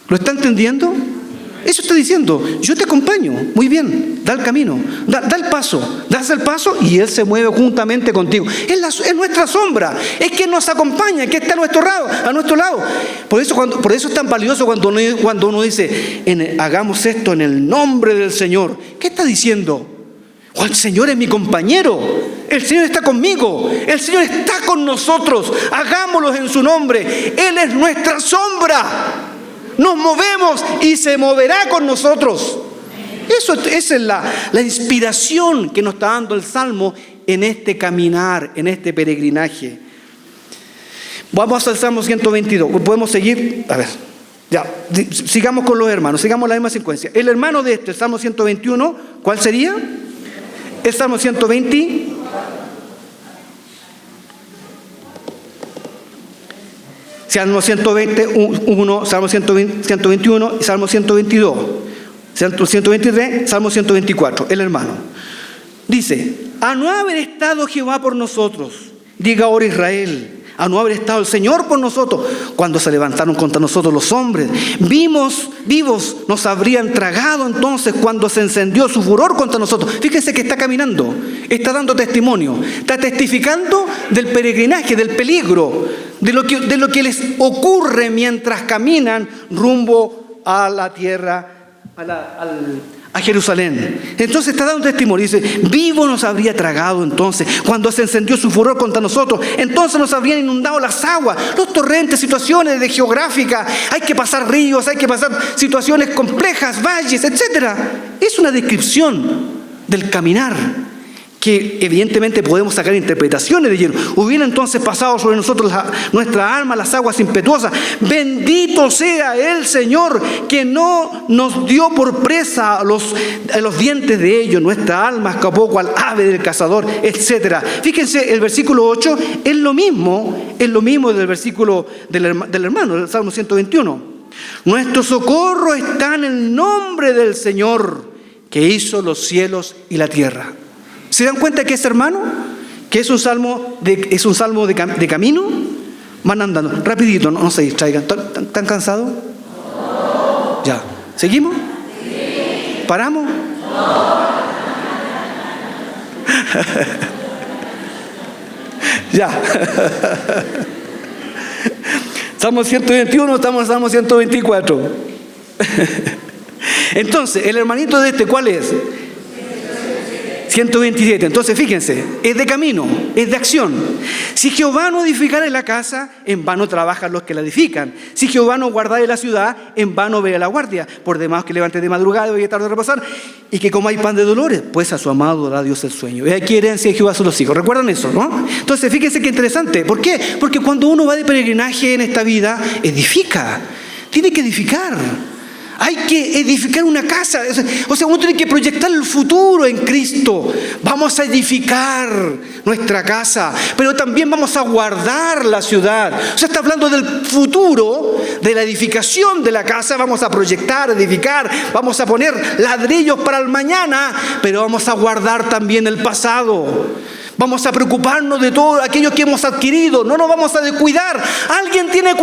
¿Lo está entendiendo? Eso está diciendo, yo te acompaño, muy bien, da el camino, da el paso, das el paso y Él se mueve juntamente contigo. Es nuestra sombra, es quien nos acompaña, que está a nuestro lado. Por eso es tan valioso cuando uno dice, hagamos esto en el nombre del Señor. ¿Qué está diciendo? El Señor es mi compañero, el Señor está conmigo, el Señor está con nosotros, hagámoslo en su nombre. Él es nuestra sombra. Nos movemos y se moverá con nosotros. Esa es la inspiración que nos está dando el Salmo en este caminar, en este peregrinaje. Vamos al Salmo 122. ¿Podemos seguir? A ver, ya, sigamos con los hermanos, sigamos la misma secuencia. El hermano de el Salmo 121, ¿cuál sería? El Salmo 120. Salmo 121, Salmo 121 y Salmo 122. Salmo 123, Salmo 124, el hermano. Dice, a no haber estado Jehová por nosotros, diga ahora Israel, a no haber estado el Señor por nosotros, cuando se levantaron contra nosotros los hombres, vivos nos habrían tragado entonces cuando se encendió su furor contra nosotros. Fíjense que está caminando, está dando testimonio, está testificando del peregrinaje, del peligro, de lo que les ocurre mientras caminan rumbo a la tierra, a Jerusalén. Entonces está dando testimonio, dice, vivo nos habría tragado entonces cuando se encendió su furor contra nosotros, entonces nos habrían inundado las aguas, los torrentes, situaciones de geográfica, hay que pasar ríos, hay que pasar situaciones complejas, valles, etc. Es una descripción del caminar que evidentemente podemos sacar interpretaciones de ello. Hubiera entonces pasado sobre nosotros nuestra alma las aguas impetuosas. Bendito sea el Señor que no nos dio por presa a los dientes de ellos. Nuestra alma escapó cual ave del cazador, etc. Fíjense, el versículo 8 es lo mismo del versículo del hermano, del Salmo 121. Nuestro socorro está en el nombre del Señor que hizo los cielos y la tierra. ¿Se dan cuenta que hermano? Que es un salmo de camino. Van andando, rapidito, no se distraigan. ¿Están cansados? No. Ya. ¿Seguimos? Sí. ¿Paramos? No. Ya. Salmo 121, estamos en Salmo 124. Entonces, el hermanito de ¿cuál es? 127. Entonces fíjense, es de camino, es de acción. Si Jehová no edificare la casa, en vano trabajan los que la edifican. Si Jehová no guardare la ciudad, en vano vela la guardia. Por demás que levante de madrugada y de tarde a reposar, y que comáis pan de dolores, pues a su amado dará Dios el sueño. Y aquí herencia de Jehová son los hijos. ¿Recuerdan eso, no? Entonces fíjense qué interesante. ¿Por qué? Porque cuando uno va de peregrinaje en esta vida, edifica. Tiene que edificar. Hay que edificar una casa. O sea, uno tiene que proyectar el futuro en Cristo. Vamos a edificar nuestra casa, pero también vamos a guardar la ciudad. O sea, está hablando del futuro, de la edificación de la casa. Vamos a proyectar, edificar, vamos a poner ladrillos para el mañana, pero vamos a guardar también el pasado. Vamos a preocuparnos de todo aquello que hemos adquirido. No nos vamos a descuidar. Alguien tiene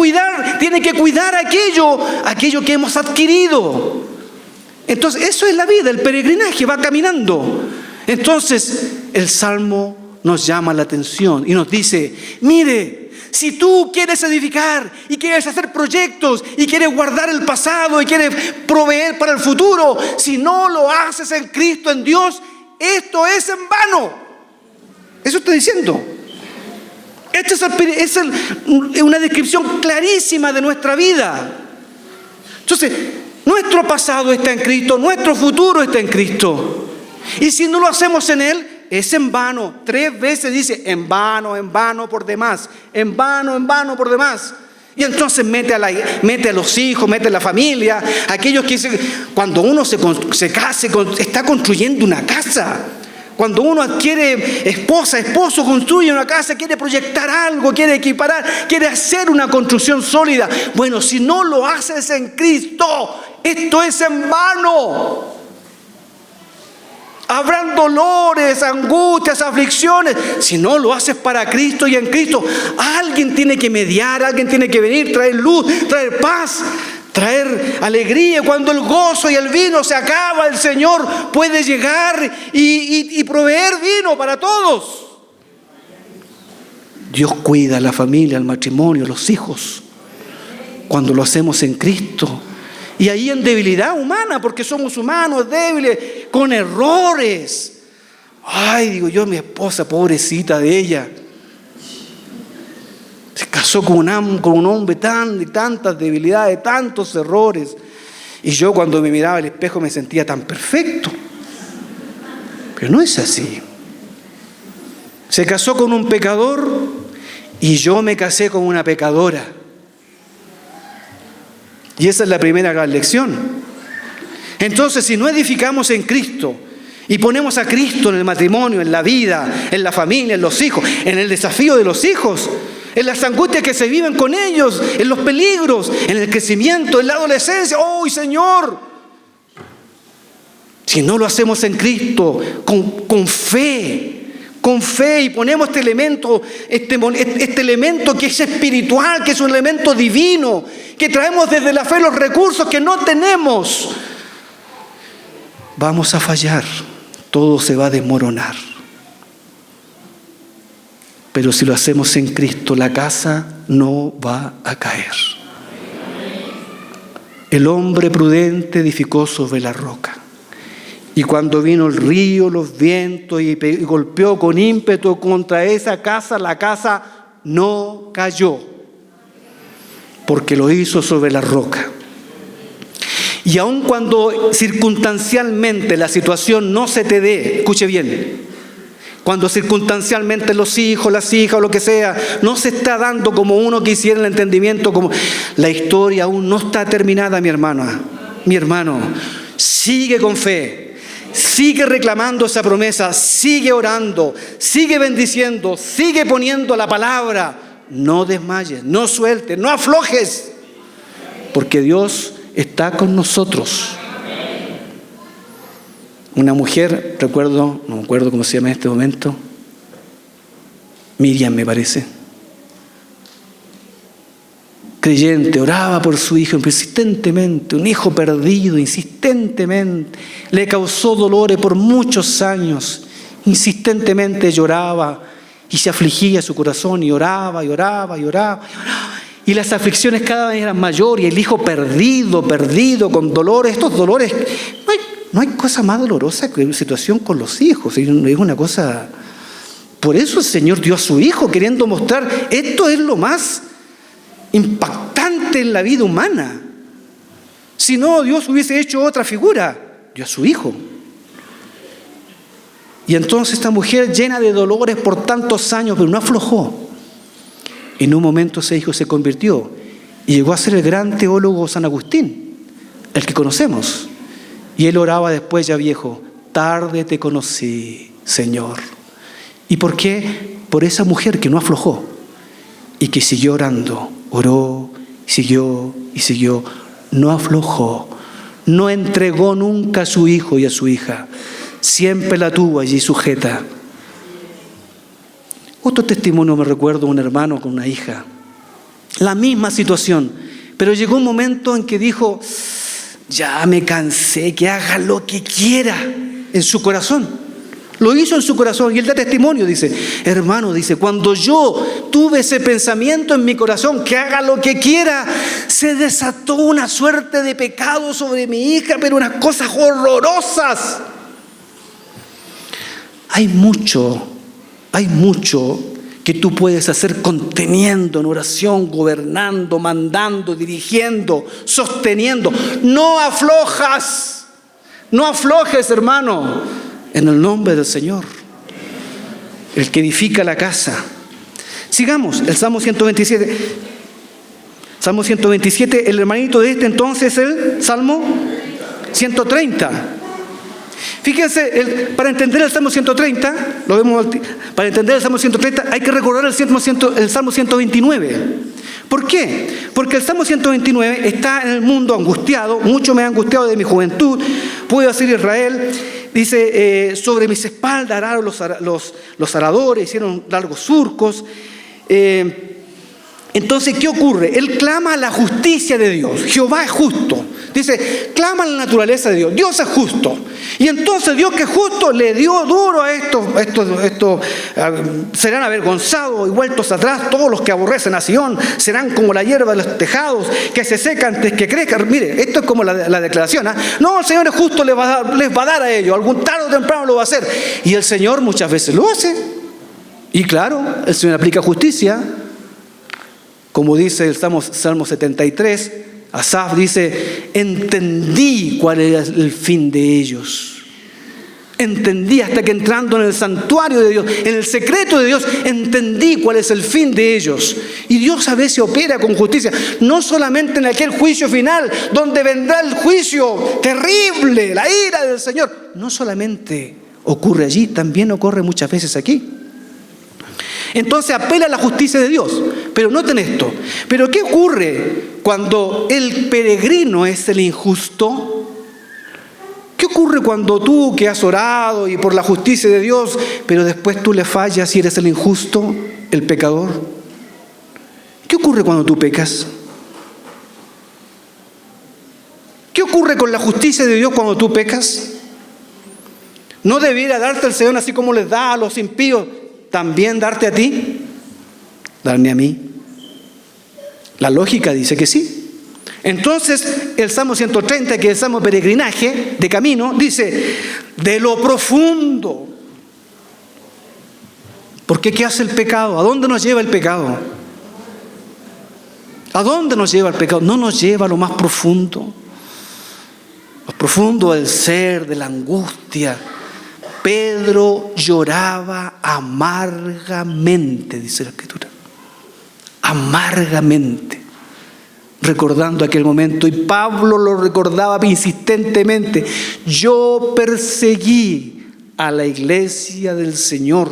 que cuidar aquello que hemos adquirido. Entonces, eso es la vida, el peregrinaje, va caminando. Entonces, el Salmo nos llama la atención y nos dice, mire, si tú quieres edificar y quieres hacer proyectos y quieres guardar el pasado y quieres proveer para el futuro, si no lo haces en Cristo, en Dios, esto es en vano. Eso está diciendo. Esta es una descripción clarísima de nuestra vida. Entonces, nuestro pasado está en Cristo, nuestro futuro está en Cristo. Y si no lo hacemos en Él, es en vano. 3 veces dice, en vano por demás. En vano por demás. Y entonces mete a los hijos, mete a la familia, aquellos que cuando uno se case, está construyendo una casa. Cuando uno adquiere esposo, construye una casa, quiere proyectar algo, quiere equiparar, quiere hacer una construcción sólida. Bueno, si no lo haces en Cristo, esto es en vano. Habrán dolores, angustias, aflicciones. Si no lo haces para Cristo y en Cristo, alguien tiene que mediar, alguien tiene que venir, traer luz, traer paz, traer alegría. Cuando el gozo y el vino se acaba, el Señor puede llegar y proveer vino para todos. Dios cuida a la familia, al matrimonio, a los hijos, cuando lo hacemos en Cristo. Y ahí en debilidad humana, porque somos humanos, débiles, con errores. Ay, digo yo, mi esposa, pobrecita de ella, se casó con un hombre de tantas debilidades, tantos errores. Y yo cuando me miraba al espejo me sentía tan perfecto. Pero no es así. Se casó con un pecador y yo me casé con una pecadora. Y esa es la primera gran lección. Entonces, si no edificamos en Cristo y ponemos a Cristo en el matrimonio, en la vida, en la familia, en los hijos, en el desafío de los hijos, en las angustias que se viven con ellos, en los peligros, en el crecimiento, en la adolescencia, ¡oh, Señor! Si no lo hacemos en Cristo, con fe, y ponemos este elemento que es espiritual, que es un elemento divino, que traemos desde la fe los recursos que no tenemos, vamos a fallar, todo se va a desmoronar. Pero si lo hacemos en Cristo, la casa no va a caer. El hombre prudente edificó sobre la roca. Y cuando vino el río, los vientos y golpeó con ímpetu contra esa casa, la casa no cayó, porque lo hizo sobre la roca. Y aun cuando circunstancialmente la situación no se te dé, escuche bien, cuando circunstancialmente los hijos, las hijas o lo que sea, no se está dando como uno quisiera el entendimiento, como la historia aún no está terminada, mi hermana, mi hermano, sigue con fe. Sigue reclamando esa promesa, sigue orando, sigue bendiciendo, sigue poniendo la palabra. No desmayes, no sueltes, no aflojes, porque Dios está con nosotros. Una mujer, no me acuerdo cómo se llama en este momento, Miriam me parece, creyente, oraba por su hijo insistentemente, un hijo perdido, insistentemente, le causó dolores por muchos años, insistentemente lloraba y se afligía su corazón y oraba, y las aflicciones cada vez eran mayores, y el hijo perdido con dolores, estos dolores, no hay cosa más dolorosa que una situación con los hijos, es una cosa, por eso el Señor dio a su hijo queriendo mostrar, esto es lo más impactante en la vida humana. Si no, Dios hubiese hecho otra figura, dio a su hijo. Y entonces esta mujer, llena de dolores por tantos años, pero no aflojó. En un momento ese hijo se convirtió y llegó a ser el gran teólogo San Agustín, el que conocemos. Y él oraba después ya viejo: tarde te conocí, Señor. ¿Y por qué? Por esa mujer que no aflojó y que siguió orando. Oró, siguió, no aflojó, no entregó nunca a su hijo y a su hija, siempre la tuvo allí sujeta. Otro testimonio me recuerdo, un hermano con una hija, la misma situación, pero llegó un momento en que dijo: ya me cansé, que haga lo que quiera, en su corazón. Lo hizo en su corazón y él da testimonio, dice: hermano, dice, cuando yo tuve ese pensamiento en mi corazón, que haga lo que quiera, se desató una suerte de pecado sobre mi hija, pero unas cosas horrorosas. Hay mucho que tú puedes hacer conteniendo en oración, gobernando, mandando, dirigiendo, sosteniendo. No aflojes, hermano. En el nombre del Señor, el que edifica la casa. Sigamos, el Salmo 127. Salmo 127, el hermanito de este entonces, el Salmo 130. Fíjense, para entender el Salmo 130, para entender el Salmo 130 hay que recordar el Salmo 129. ¿Por qué? Porque el Salmo 129 está en el mundo angustiado, mucho me ha angustiado de mi juventud, puedo decir Israel. Dice, sobre mis espaldas araron los aradores, hicieron largos surcos. Entonces, ¿qué ocurre? Él clama a la justicia de Dios. Jehová es justo. Dice, clama a la naturaleza de Dios. Dios es justo. Y entonces Dios, que es justo, le dio duro a estos serán avergonzados y vueltos atrás. Todos los que aborrecen a Sión serán como la hierba de los tejados, que se seca antes que crezca. Mire, esto es como la declaración. No, el Señor es justo, les va a dar a ellos. Algún tarde o temprano lo va a hacer. Y el Señor muchas veces lo hace. Y claro, el Señor aplica justicia. Como dice el Salmo 73, Asaf dice: entendí cuál era el fin de ellos. Entendí, hasta que entrando en el santuario de Dios, en el secreto de Dios, entendí cuál es el fin de ellos. Y Dios a veces opera con justicia, no solamente en aquel juicio final, donde vendrá el juicio terrible, la ira del Señor. No solamente ocurre allí, también ocurre muchas veces aquí. Entonces apela a la justicia de Dios. Pero noten esto. ¿Pero qué ocurre cuando el peregrino es el injusto? ¿Qué ocurre cuando tú que has orado y por la justicia de Dios, pero después tú le fallas y eres el injusto, el pecador? ¿Qué ocurre cuando tú pecas? ¿Qué ocurre con la justicia de Dios cuando tú pecas? ¿No debiera darte el Señor así como les da a los impíos, también darte a ti? ¿Darme a mí? La lógica dice que sí. Entonces, el Salmo 130, que es el Salmo de peregrinaje, de camino, dice, de lo profundo. ¿Por qué? ¿Qué hace el pecado? ¿A dónde nos lleva el pecado? ¿A dónde nos lleva el pecado? No nos lleva a lo más profundo. Lo profundo del ser, de la angustia. Pedro lloraba amargamente, dice la Escritura. Amargamente. Recordando aquel momento, y Pablo lo recordaba insistentemente: yo perseguí a la iglesia del Señor.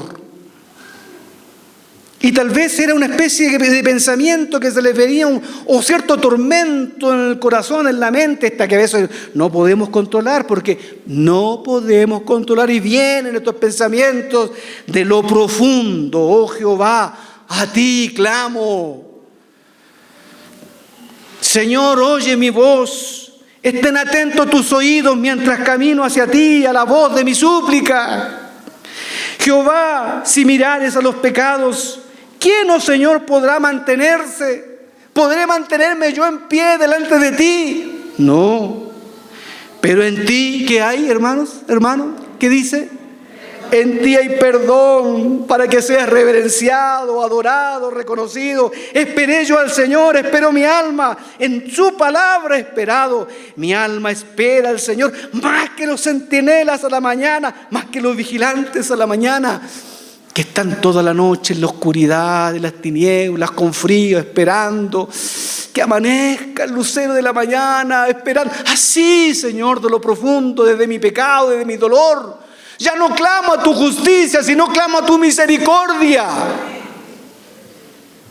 Y tal vez era una especie de pensamiento que se le venía o cierto tormento en el corazón, en la mente, esta que a veces no podemos controlar, porque no podemos controlar, y vienen estos pensamientos de lo profundo. Oh Jehová, a ti clamo. Señor, oye mi voz, estén atentos tus oídos mientras camino hacia ti, a la voz de mi súplica. Jehová, si mirares a los pecados, ¿quién, oh Señor, podrá mantenerse? ¿Podré mantenerme yo en pie delante de ti? No. Pero en ti, ¿qué hay, hermanos? ¿Qué dice? En ti hay perdón para que seas reverenciado, adorado, reconocido. Esperé yo al Señor, espero mi alma, en su palabra he esperado. Mi alma espera al Señor más que los centinelas a la mañana, más que los vigilantes a la mañana, que están toda la noche en la oscuridad de las tinieblas, con frío, esperando que amanezca el lucero de la mañana, esperando. Así, Señor, de lo profundo, desde mi pecado, desde mi dolor, ya no clamo a tu justicia, sino clamo a tu misericordia.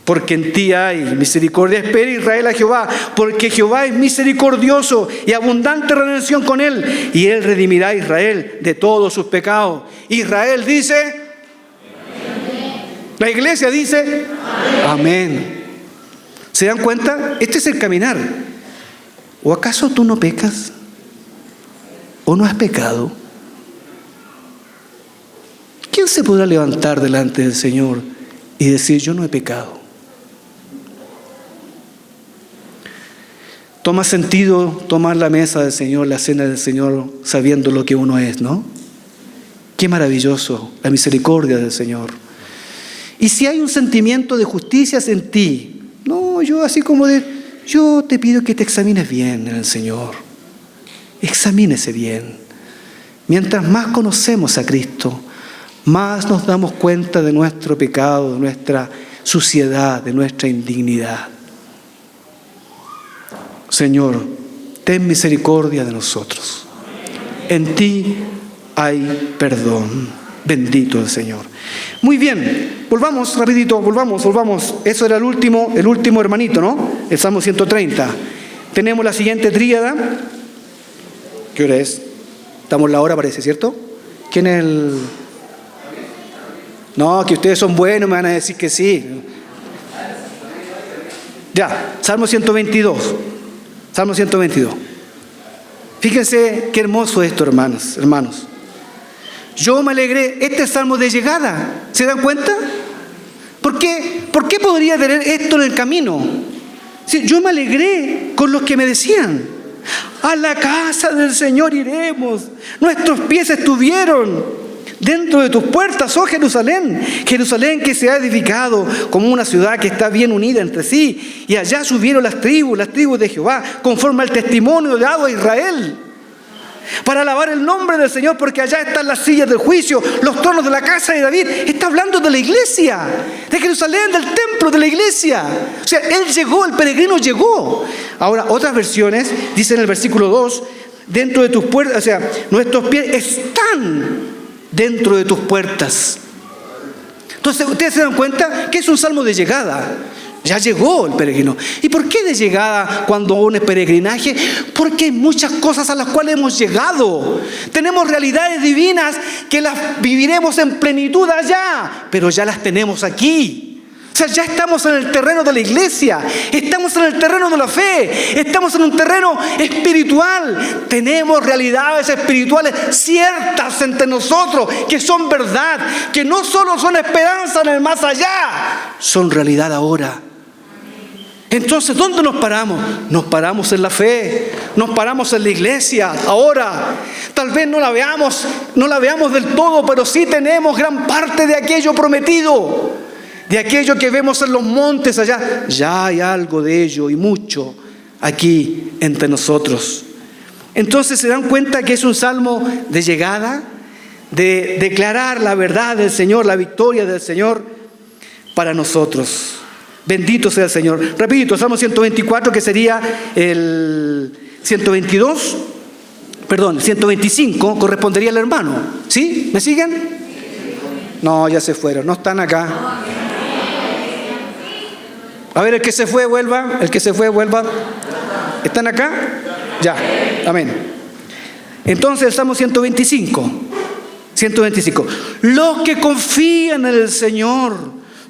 Porque en ti hay misericordia. Espera Israel a Jehová, porque Jehová es misericordioso y abundante redención con él, y él redimirá a Israel de todos sus pecados. Israel dice amén. La iglesia dice amén. ¿Se dan cuenta? Este es el caminar. ¿O acaso tú no pecas? ¿O no has pecado? ¿Quién se podrá levantar delante del Señor y decir: yo no he pecado? Toma sentido tomar la mesa del Señor, la cena del Señor, sabiendo lo que uno es, ¿no? Qué maravilloso la misericordia del Señor. Y si hay un sentimiento de justicia en ti, no, yo te pido que te examines bien en el Señor. Examínese bien. Mientras más conocemos a Cristo, más nos damos cuenta de nuestro pecado, de nuestra suciedad, de nuestra indignidad. Señor, ten misericordia de nosotros. En ti hay perdón. Bendito el Señor. Muy bien, volvamos rapidito, volvamos. Eso era el último hermanito, ¿no? El Salmo 130. Tenemos la siguiente tríada. ¿Qué hora es? Estamos en la hora, parece, ¿cierto? ¿Quién es el...? No, que ustedes son buenos, me van a decir que sí. Ya, Salmo 122. Salmo 122. Fíjense qué hermoso esto, hermanos. Yo me alegré. Este es Salmo de llegada. ¿Se dan cuenta? ¿Por qué podría tener esto en el camino? Sí, yo me alegré con los que me decían: a la casa del Señor iremos. Nuestros pies estuvieron dentro de tus puertas, oh Jerusalén. Jerusalén que se ha edificado como una ciudad que está bien unida entre sí. Y allá subieron las tribus de Jehová, conforme al testimonio dado a Israel, para alabar el nombre del Señor, porque allá están las sillas del juicio, los tronos de la casa de David. Está hablando de la iglesia, de Jerusalén, del templo de la iglesia. O sea, él llegó, el peregrino llegó. Ahora, otras versiones dicen en el versículo 2, dentro de tus puertas, o sea, nuestros pies están dentro de tus puertas. Entonces, ustedes se dan cuenta que es un salmo de llegada. Ya llegó el peregrino. ¿Y por qué de llegada cuando uno es peregrinaje? Porque hay muchas cosas a las cuales hemos llegado. Tenemos realidades divinas que las viviremos en plenitud allá, pero ya las tenemos aquí. O sea, ya estamos en el terreno de la iglesia, estamos en el terreno de la fe, estamos en un terreno espiritual. Tenemos realidades espirituales ciertas entre nosotros, que son verdad, que no solo son esperanza en el más allá, son realidad ahora. Entonces, ¿dónde nos paramos? Nos paramos en la fe, nos paramos en la iglesia ahora. Tal vez no la veamos del todo, pero sí tenemos gran parte de aquello prometido. De aquello que vemos en los montes allá, ya hay algo de ello y mucho aquí entre nosotros. Entonces se dan cuenta que es un salmo de llegada, de declarar la verdad del Señor, la victoria del Señor para nosotros. Bendito sea el Señor. Rapidito, Salmo 124, que sería el 125, correspondería al hermano. ¿Sí? ¿Me siguen? No, ya se fueron, no están acá. A ver, el que se fue, vuelva. El que se fue, vuelva. ¿Están acá? Ya. Amén. Entonces, el Salmo 125. Los que confían en el Señor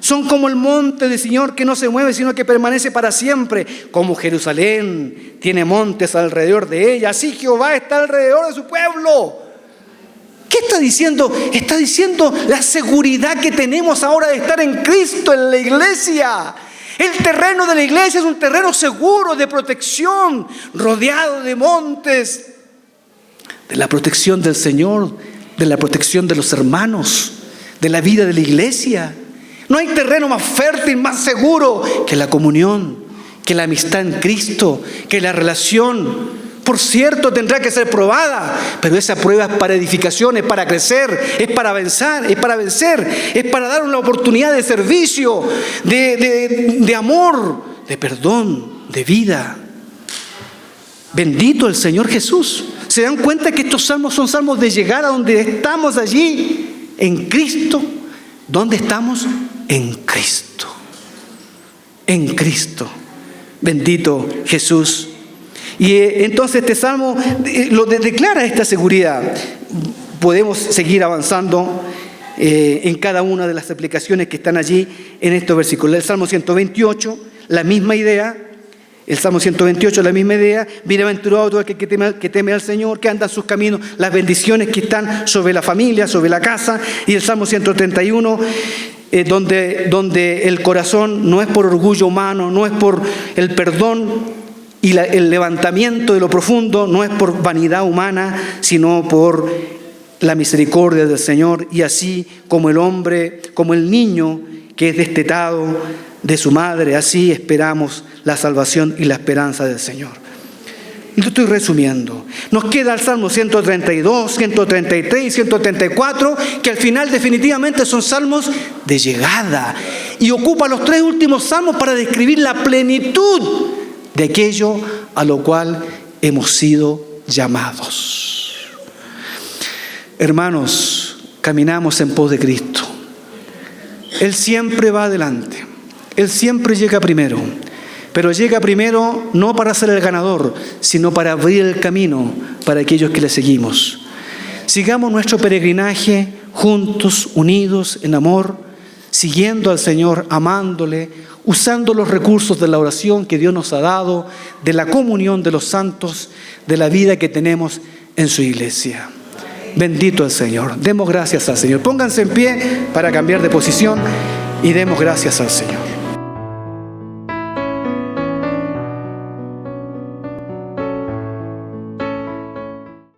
son como el monte del Señor que no se mueve, sino que permanece para siempre. Como Jerusalén tiene montes alrededor de ella, así Jehová está alrededor de su pueblo. ¿Qué está diciendo? Está diciendo la seguridad que tenemos ahora de estar en Cristo, en la iglesia. El terreno de la iglesia es un terreno seguro, de protección, rodeado de montes, de la protección del Señor, de la protección de los hermanos, de la vida de la iglesia. No hay terreno más fértil, más seguro que la comunión, que la amistad en Cristo, que la relación. Por cierto, tendrá que ser probada, pero esa prueba es para edificación, es para crecer, es para avanzar, es para vencer, es para dar una oportunidad de servicio, de amor, de perdón, de vida. Bendito el Señor Jesús. ¿Se dan cuenta que estos salmos son salmos de llegada, donde estamos allí en Cristo? ¿Dónde estamos? En Cristo. En Cristo. Bendito Jesús. Y entonces este salmo lo declara esta seguridad. Podemos seguir avanzando en cada una de las aplicaciones que están allí en estos versículos. El Salmo 128, la misma idea. El Salmo 128, la misma idea. Bienaventurado todo aquel que teme al Señor, que anda en sus caminos, las bendiciones que están sobre la familia, sobre la casa. Y el Salmo 131, donde el corazón no es por orgullo humano, no es por el perdón y el levantamiento de lo profundo, no es por vanidad humana, sino por la misericordia del Señor. Y así como el hombre, como el niño que es destetado de su madre, así esperamos la salvación y la esperanza del Señor. Y lo estoy resumiendo. Nos queda el Salmo 132, 133 y 134, que al final definitivamente son salmos de llegada. Y ocupa los tres últimos salmos para describir la plenitud de aquello a lo cual hemos sido llamados. Hermanos, caminamos en pos de Cristo. Él siempre va adelante. Él siempre llega primero. Pero llega primero no para ser el ganador, sino para abrir el camino para aquellos que le seguimos. Sigamos nuestro peregrinaje juntos, unidos en amor, siguiendo al Señor, amándole, usando los recursos de la oración que Dios nos ha dado, de la comunión de los santos, de la vida que tenemos en su iglesia. Bendito el Señor. Demos gracias al Señor. Pónganse en pie para cambiar de posición y demos gracias al Señor.